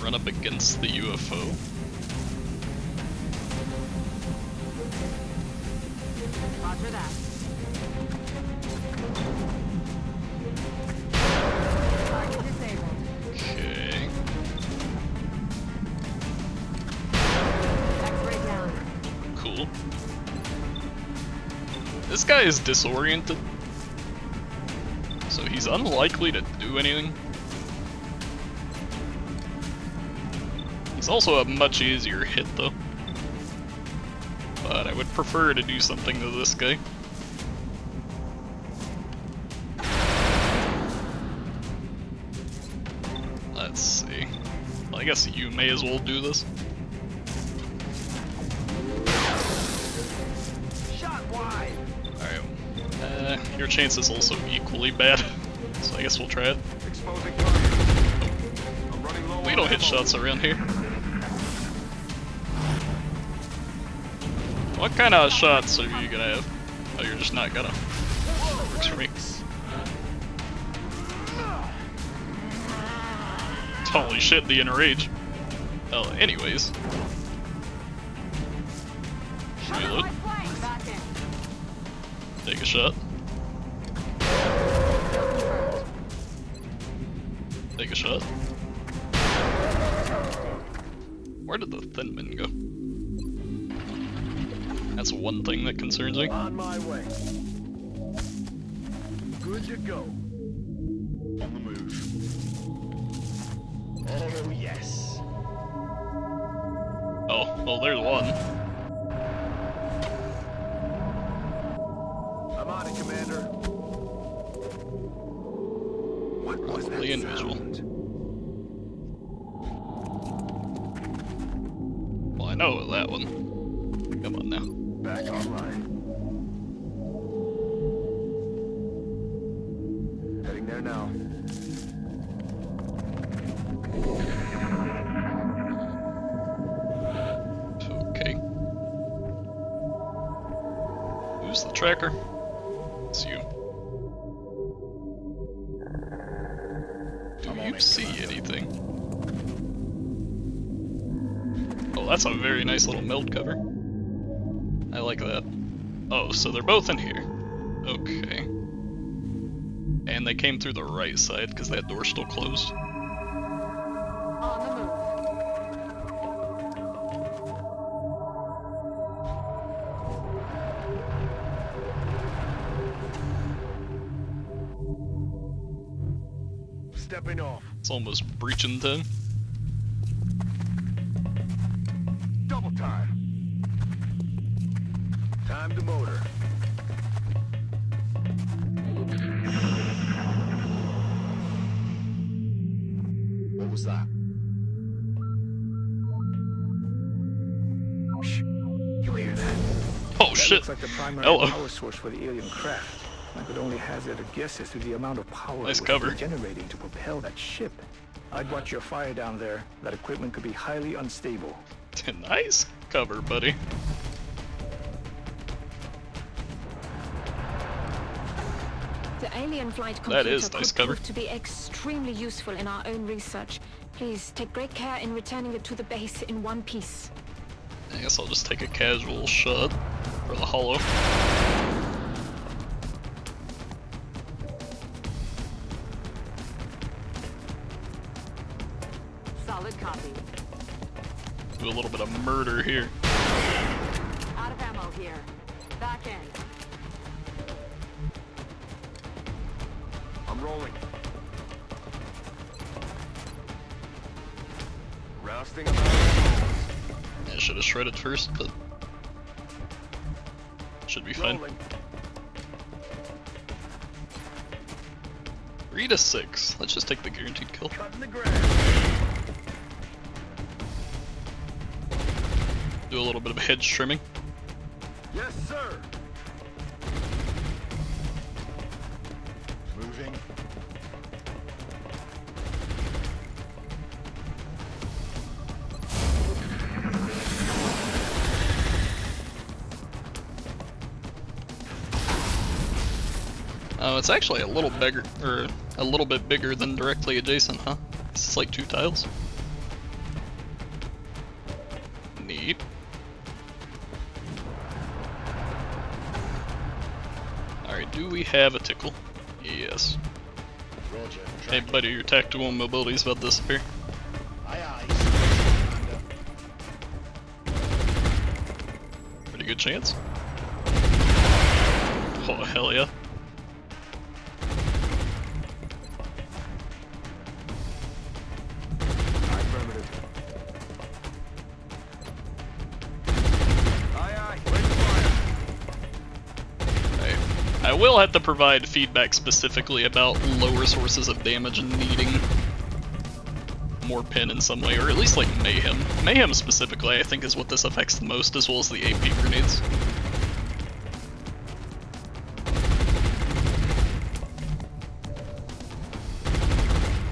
Run up against the UFO. Roger that. Target disabled. Okay. X-ray down. Cool. This guy is disoriented, so he's unlikely to do anything. He's also a much easier hit though. But I would prefer to do something to this guy. Let's see. Well, I guess you may as well do this. Shot wide. Alright. Your chance is also equally bad. So I guess we'll try it. Exposing target. I'm running low. We don't hit shots around here. What kind of shots are you gonna have? Oh, you're just not gonna. Works for me. Holy shit, the enrage. Oh, anyways. Reload. Back in. Take a shot. Take a shot. Where did the thin man go? That's one thing that concerns me. On my way. Good to go. On the move. Oh, yes. Oh, well, there's one. I'm on it, Commander. What was that Probably invisible. sound? Well, I know that one. Come on now. Back online. Heading there now. Okay. Who's the tracker? It's you. Do you see anything? Oh, that's a very nice little meld cover. I like that. Oh, so they're both in here. Okay. And they came through the right side because that door's still closed. On the move. Stepping off. It's almost breaching them. Double time. Time to motor. What was that? Shh. You hear that? Oh That shit. looks like the primary Hello. power source for the alien craft. I could only hazard a guess as to the amount of power Nice it was cover. generating to propel that ship. I'd watch your fire down there. That equipment could be highly unstable. Nice cover, buddy. The alien flight That computer is nice could cover. prove to be extremely useful in our own research. Please take great care in returning it to the base in one piece. I guess I'll just take a casual shot for the hollow. Solid copy. Do a little bit of murder here. Out of ammo here. Back in. I'm rolling. Rousting about. I should have shredded first, but should be fine. Rolling. 3 to 6. Let's just take the guaranteed kill. Cutting the grass. Do a little bit of hedge trimming. Yes, sir. Moving. Oh, it's actually a little bigger, or a little bit bigger than directly adjacent, huh? It's like 2 tiles. Neat. Alright, do we have a tickle? Yes. Roger. Hey Tracking. buddy, your tactical mobility's about to disappear. Aye, aye. Commander. Pretty good chance. Oh, hell yeah. Affirmative. Aye, aye. Ready to fire. I will have to provide feedback specifically about lower sources of damage and needing more pin in some way, or at least like Mayhem. Mayhem specifically I think is what this affects the most, as well as the AP grenades.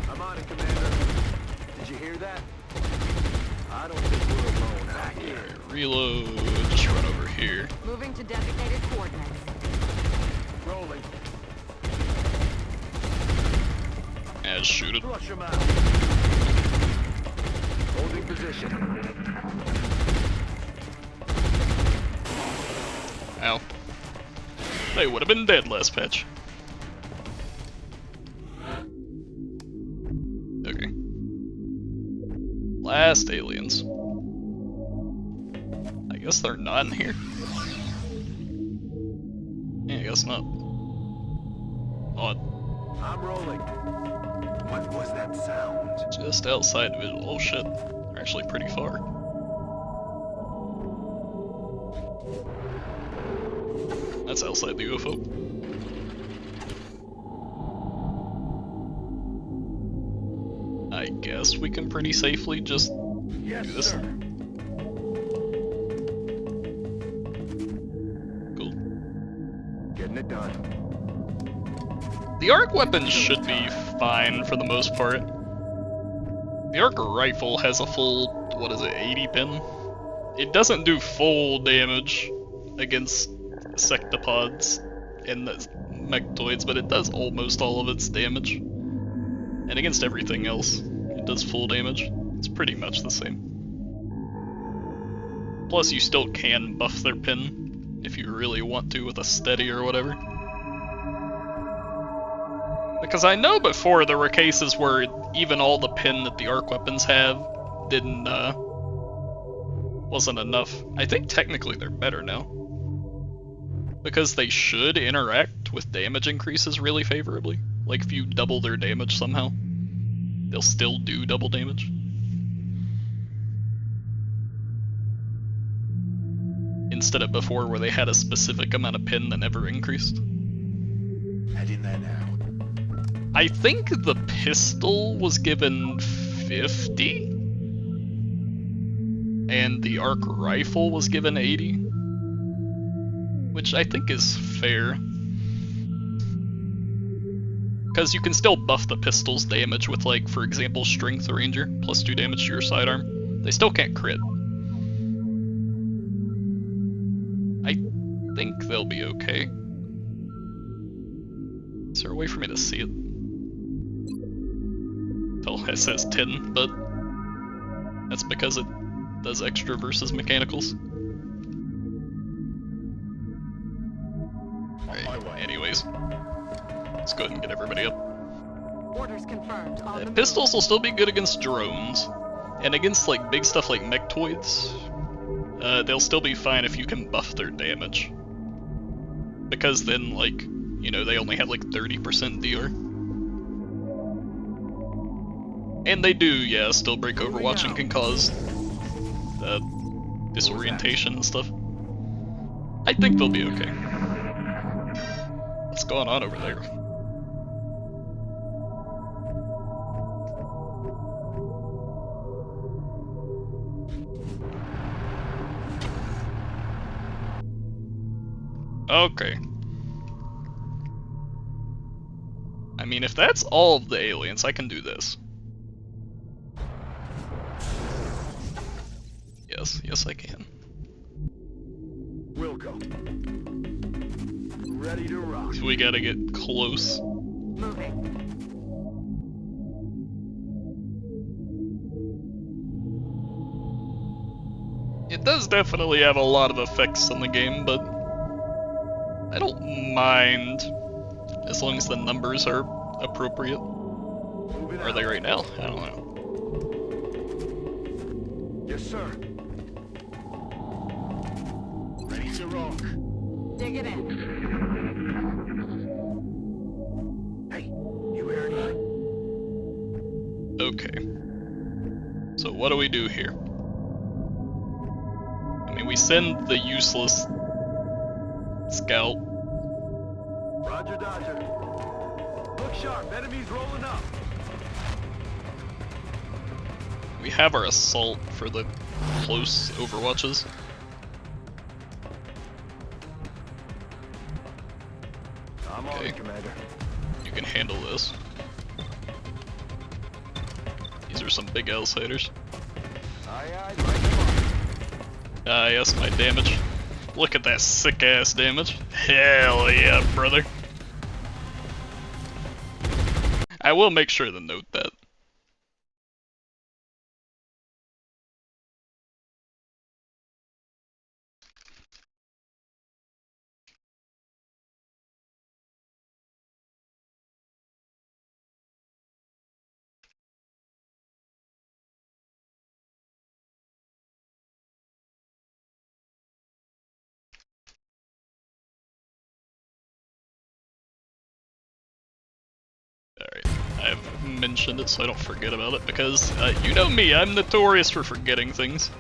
I'm on it, Commander. Did you hear that? I don't think we're alone back here. Alright, reload, just run over here. Moving to designated coordinates. Rolling. Yeah, just shoot it. Flush them out. Holding position. Ow. They would have been dead last patch. Okay. Last aliens. I guess they're not in here. Yeah, I guess not. Odd. I'm rolling. What was that sound? Just outside visual. Oh shit. They're actually pretty far. That's outside the UFO. I guess we can pretty safely just Yes, do this. sir. Cool. Getting it done. The arc weapons should be fine for the most part. The arc rifle has a full, what is it, 80 pin? It doesn't do full damage against sectopods and the mechtoids, but it does almost all of its damage. And against everything else, it does full damage. It's pretty much the same. Plus, you still can buff their pin if you really want to with a steady or whatever. Because I know before there were cases where even all the pin that the arc weapons have wasn't enough. I think technically they're better now. Because they should interact with damage increases really favorably. Like if you double their damage somehow, they'll still do double damage. Instead of before where they had a specific amount of pin that never increased. Heading there now. I think the pistol was given 50, and the arc rifle was given 80, which I think is fair. Because you can still buff the pistol's damage with, like, for example, Strength Ranger, plus 2 damage to your sidearm. They still can't crit. I think they'll be okay. Is there a way for me to see it? Oh, it says 10, but that's because it does extra versus mechanicals. Alright, anyways. Let's go ahead and get everybody up. Orders confirmed. On the move. Pistols will still be good against drones, and against like big stuff like mechtoids, they'll still be fine if you can buff their damage. Because then, like, you know, they only have like 30% DR. And they do, yeah, still break Overwatch and can cause disorientation and stuff. I think they'll be okay. What's going on over there? Okay. I mean, if that's all of the aliens, I can do this. Yes, I can. We'll go. Ready to rock. So we gotta get close. Moving. It does definitely have a lot of effects on the game, but I don't mind as long as the numbers are appropriate. Moving Are out. they right now? I don't know. Yes, sir. Ready to rock. Dig it in. Hey, you hear anything? Okay. So what do we do here? I mean, we send the useless scout. Roger, Dodger. Look sharp. Enemies rolling up. We have our assault for the close overwatches. I'm on Okay. it, Commander. You can handle this. These are some big outsiders. Aye, aye, light them up. Ah, yes, my damage. Look at that sick ass damage. Hell yeah, brother. I will make sure to note that. Alright, I've mentioned it so I don't forget about it because, you know me, I'm notorious for forgetting things.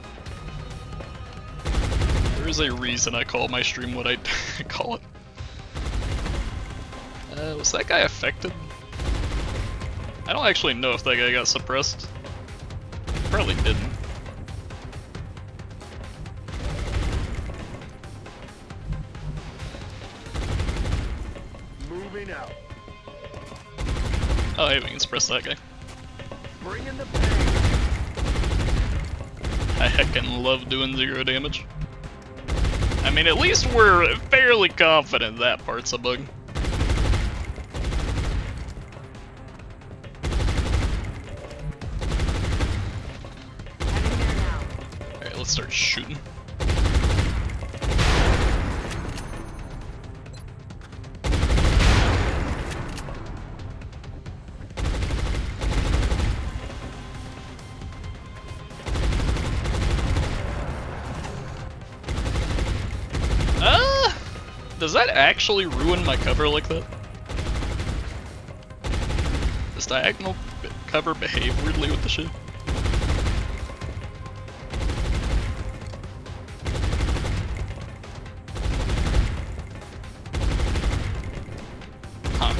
There is a reason I call my stream what I call it. Was that guy affected? I don't actually know if that guy got suppressed. Probably didn't. Moving out. Oh, hey, we can suppress that guy. Bringing the pain. I heckin' love doing 0 damage. I mean, at least we're fairly confident that part's a bug. Heading there now. Alright, let's start shooting. Does that actually ruin my cover like that? Does diagonal cover behave weirdly with the ship? Huh.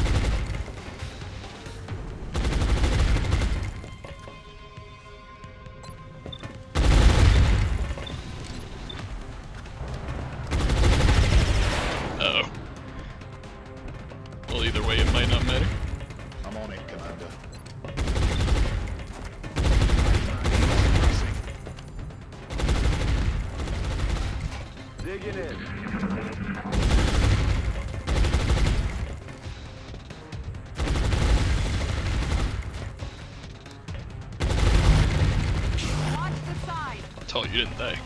Uh-oh. Well, either way, it might not matter. I'm on it, Commander. Digging in. Watch the side. Oh, you didn't die.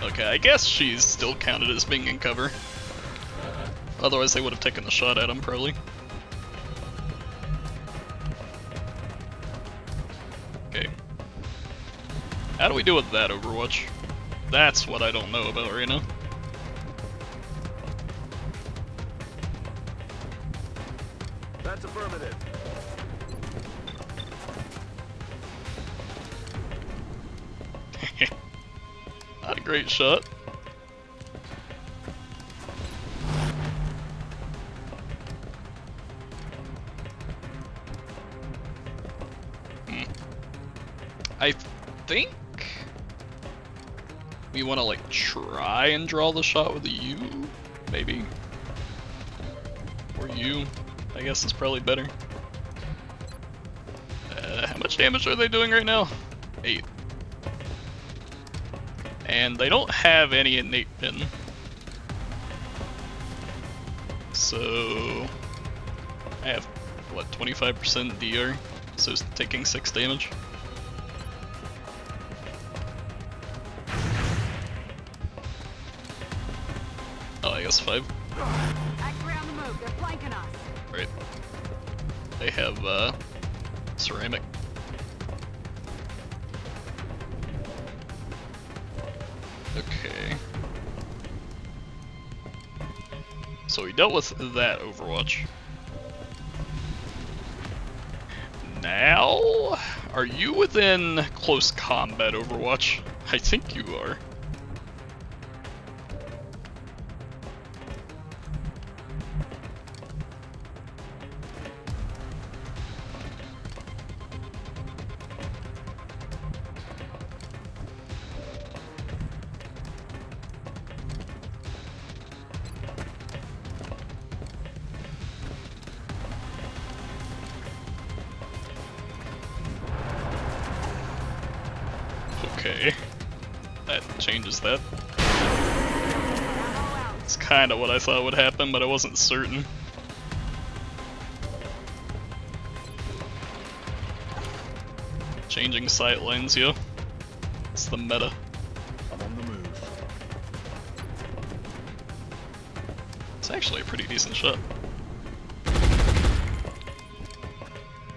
Okay, I guess she's still counted as being in cover. Otherwise they would have taken the shot at him, probably. Okay. How do we do with that Overwatch? That's what I don't know about right now. That's affirmative. Not a great shot. I think we want to like try and draw the shot with a U, maybe. Or U, I guess is probably better. How much damage are they doing right now? 8. And they don't have any innate pin. So I have, what, 25% DR? So it's taking 6 damage. Oh, I guess 5. X-ray on the move. They're flanking us. Right. They have ceramic. Okay. So we dealt with that Overwatch. Now, are you within close combat Overwatch? I think you are. Okay, that changes that. It's kind of what I thought would happen, but I wasn't certain. Changing sight lines, yo. It's the meta. I'm on the move. It's actually a pretty decent shot.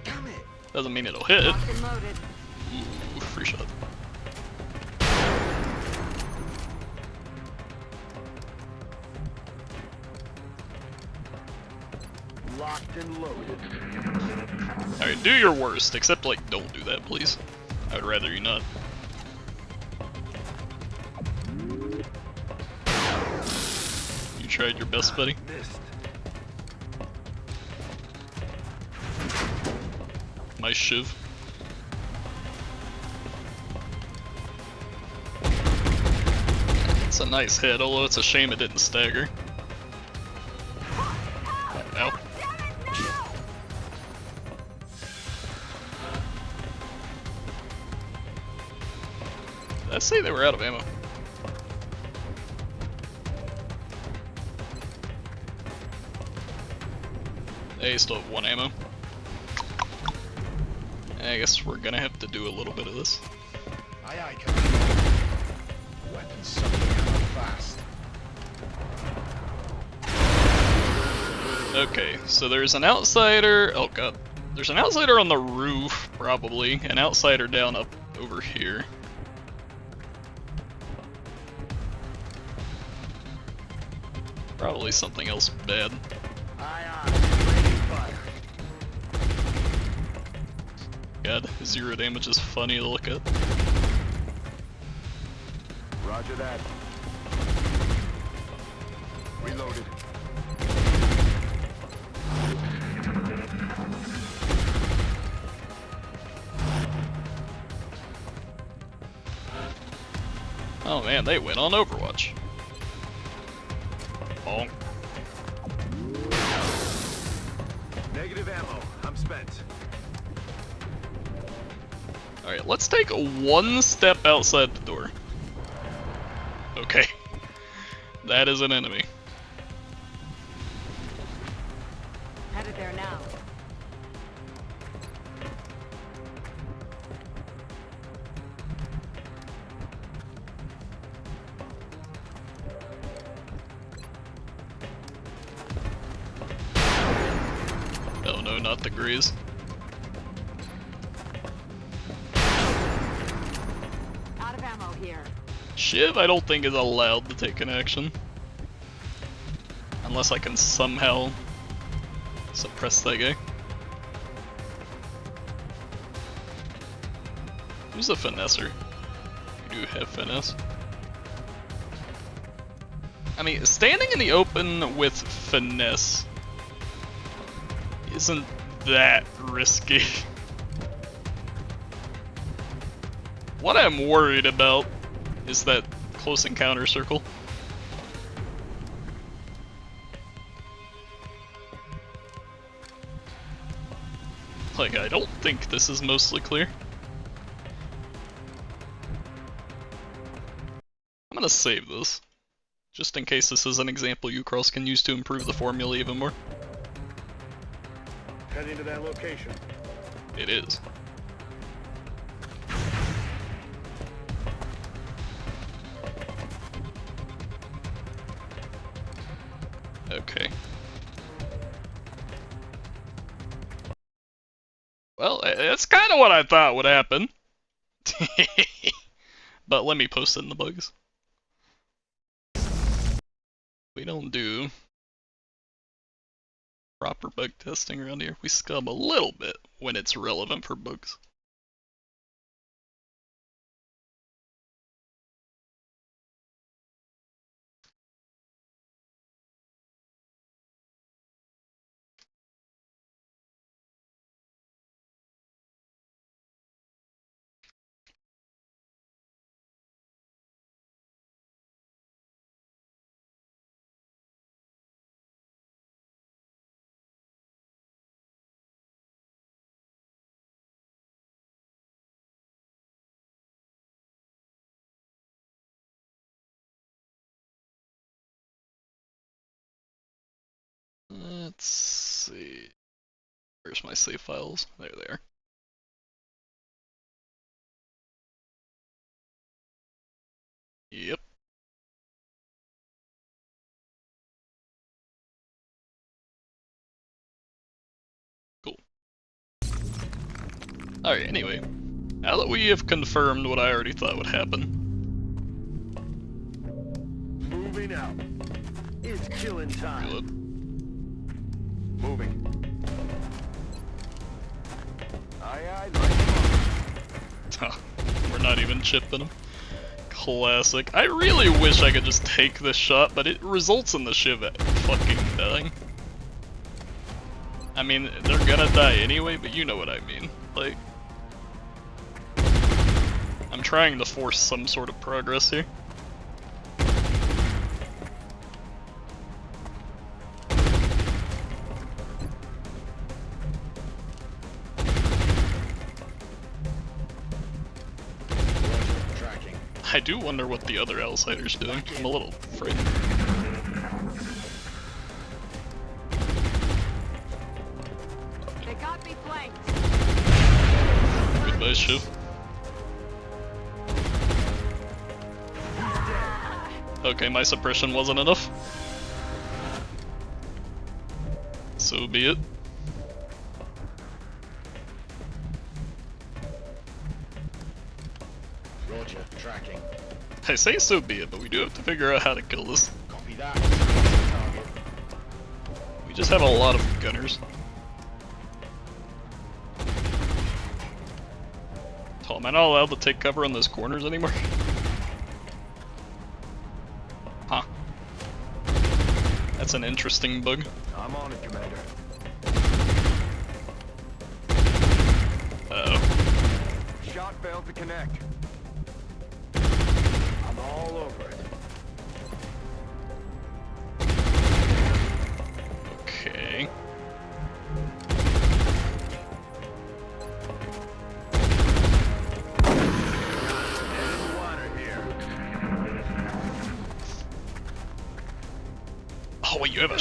Damn it! Doesn't mean it'll hit. Locked and loaded. Ooh, free shot. Locked and loaded. Alright, do your worst, except like don't do that, please. I would rather you not. You tried your best, buddy. Missed. Nice shiv. It's a nice hit, although it's a shame it didn't stagger. Ow. Did I say they were out of ammo? They still have 1 ammo. I guess we're gonna have to do a little bit of this. Aye, aye, Commander. Weapons sucking ammo fast. Okay, so there's an outsider. Oh god. There's an outsider on the roof, probably. An outsider down up over here. Probably something else bad. Aye, aye. Ready fire. God, 0 damage is funny to look at. Roger that. Reloaded. Oh man, they went on Overwatch. Bonk. Negative ammo. suspense. Alright, let's take one step outside the door. Okay. That is an enemy. Headed there now. Oh no, not the grease. Out of ammo here. Shiv, I don't think is allowed to take an action. Unless I can somehow suppress that guy. Who's a finesser? You do have finesse. I mean, standing in the open with finesse isn't that risky. What I'm worried about is that close encounter circle. Like, I don't think this is mostly clear. I'm gonna save this, just in case this is an example Ucross can use to improve the formula even more. Heading to that location. It is. Okay. Well, that's kind of what I thought would happen. But let me post in the bugs. We don't do proper bug testing around here. We scum a little bit when it's relevant for bugs. Let's see. Where's my save files? There they are. Yep. Cool. Alright, anyway. Now that we have confirmed what I already thought would happen. Moving out. It's killing time. Good. Moving. Aye, aye, Huh. We're not even chipping them. Classic. I really wish I could just take this shot, but it results in the Shiv fucking dying. I mean, they're gonna die anyway, but you know what I mean. Like, I'm trying to force some sort of progress here. Tracking. I do wonder what the other outsider's doing. I'm a little frightened. They got me flanked. Goodbye, Shiv. Okay, my suppression wasn't enough. So be it. Roger, tracking. I say so be it, but we do have to figure out how to kill this. Copy that. Target. We just have a lot of gunners. Oh, am I not allowed to take cover on those corners anymore? Huh. That's an interesting bug. I'm on it, Commander. Uh-oh. Shot failed to connect. I'm all over it. Okay.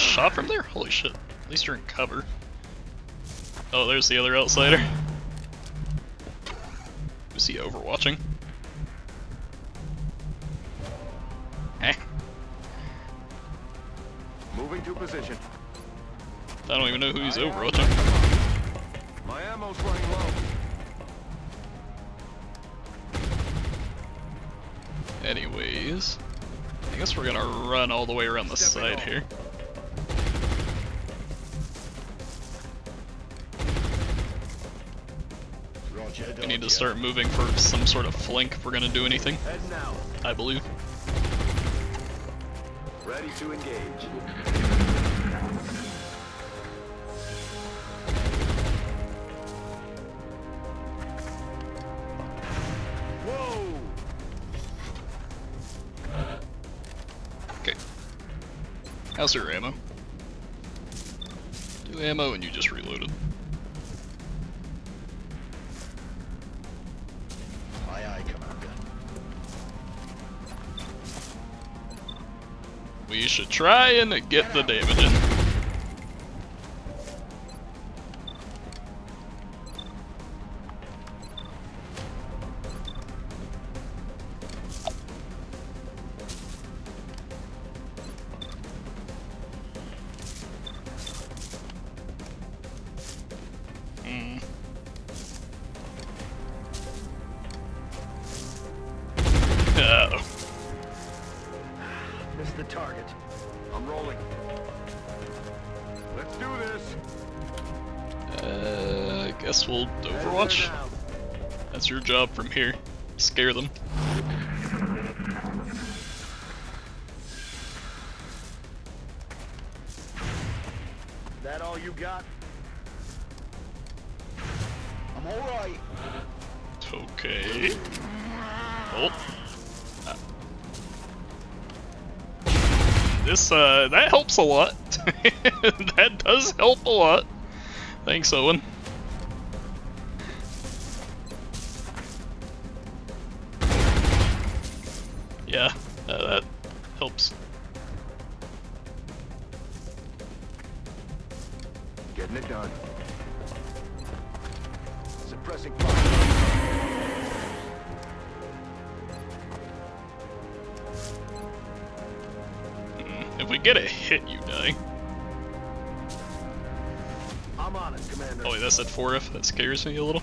shot from there? Holy shit. At least you're in cover. Oh, there's the other outsider. Who's he overwatching? Eh. Moving to position. I don't even know who he's overwatching. My ammo's running low. Anyways, I guess we're gonna run all the way around the side here. Roger, We need to start moving for some sort of flank if we're gonna do anything, Heading out. I believe. Ready to engage. Whoa! Okay. How's your ammo? 2 ammo and you just reloaded. Aye, aye, Commander. We should try and get the damage in. Uh-oh. Missed the target. I'm rolling. Let's do this. I guess we'll overwatch. Heading out. That's your job from here. Scare them. That all you got? I'm alright. Okay. Oh. This, that helps a lot. That does help a lot. Thanks, Owen. Yeah, that helps. Getting it done. Suppressing fire. If we get a hit, you die. I'm on it, Commander. Oh wait, that's at 4F. That scares me a little.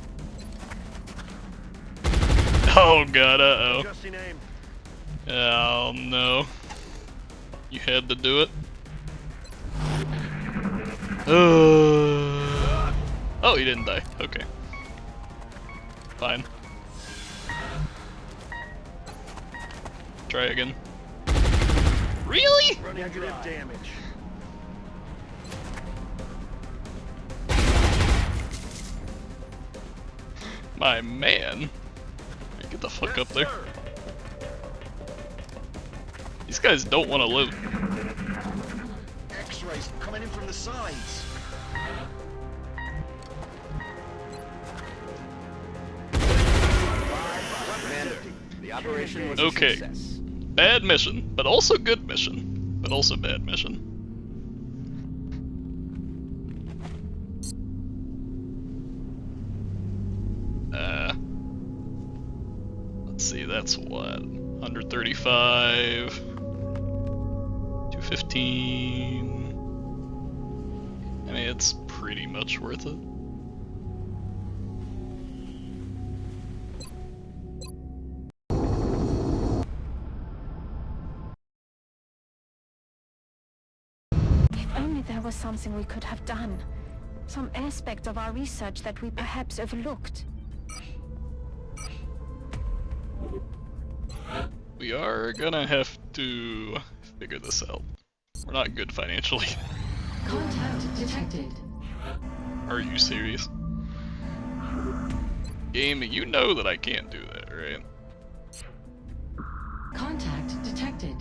Oh god, uh-oh. Adjusting aim. Oh no. You had to do it. Oh, he didn't die. Okay. Fine. Try again. Really? Negative damage. My man. Get the fuck up there. Sir. These guys don't want to loot. X-rays coming in from the sides. Commander, the operation was a Okay. success. Bad mission, but also good mission. But also bad mission. Let's see, that's what? 135, 215. I mean, it's pretty much worth it. If only there was something we could have done. Some aspect of our research that we perhaps overlooked. We are gonna have to figure this out. We're not good financially. Contact detected. Are you serious? Game, you know that I can't do that, right? Contact detected.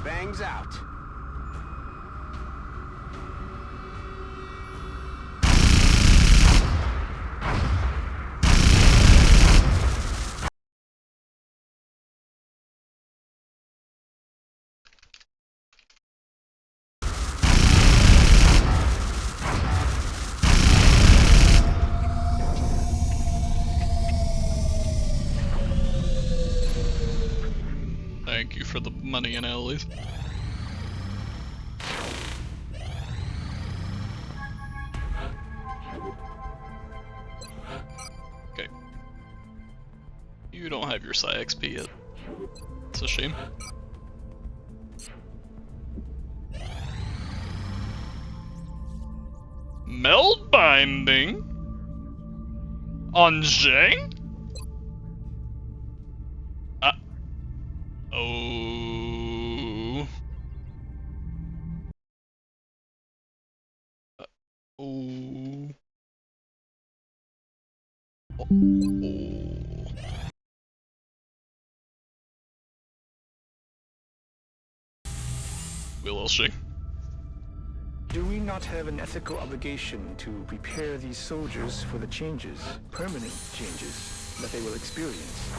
Bangs out. running in alleys. Okay. You don't have your Psi XP yet. It's a shame. Meld binding? On Zhang? Oh. Oh. Oh. Will Shing. Do we not have an ethical obligation to prepare these soldiers for the changes, permanent changes, that they will experience?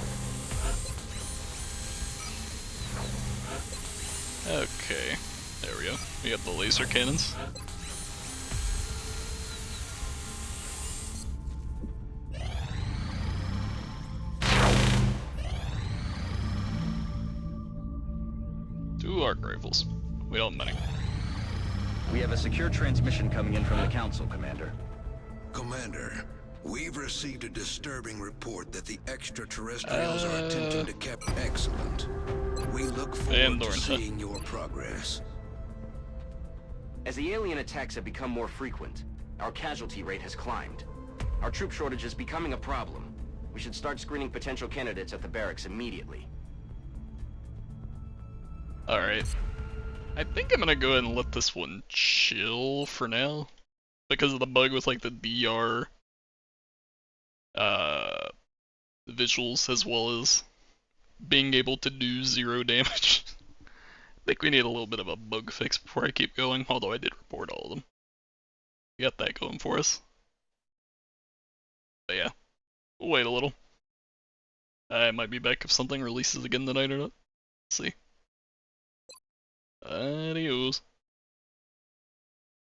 Okay, there we go. We got the laser cannons. Two arc rifles. We don't have many. We have a secure transmission coming in from the Council, Commander. Commander, we've received a disturbing report that the extraterrestrials are attempting to capture. Excellent. We look forward to seeing your progress. As the alien attacks have become more frequent, our casualty rate has climbed. Our troop shortage is becoming a problem. We should start screening potential candidates at the barracks immediately. Alright. I think I'm gonna go ahead and let this one chill for now. Because of the bug with like the DR visuals as well as being able to do 0 damage. I think we need a little bit of a bug fix before I keep going, although I did report all of them. We got that going for us. But yeah, we'll wait a little. I might be back if something releases again tonight or not. Let's see. Adios.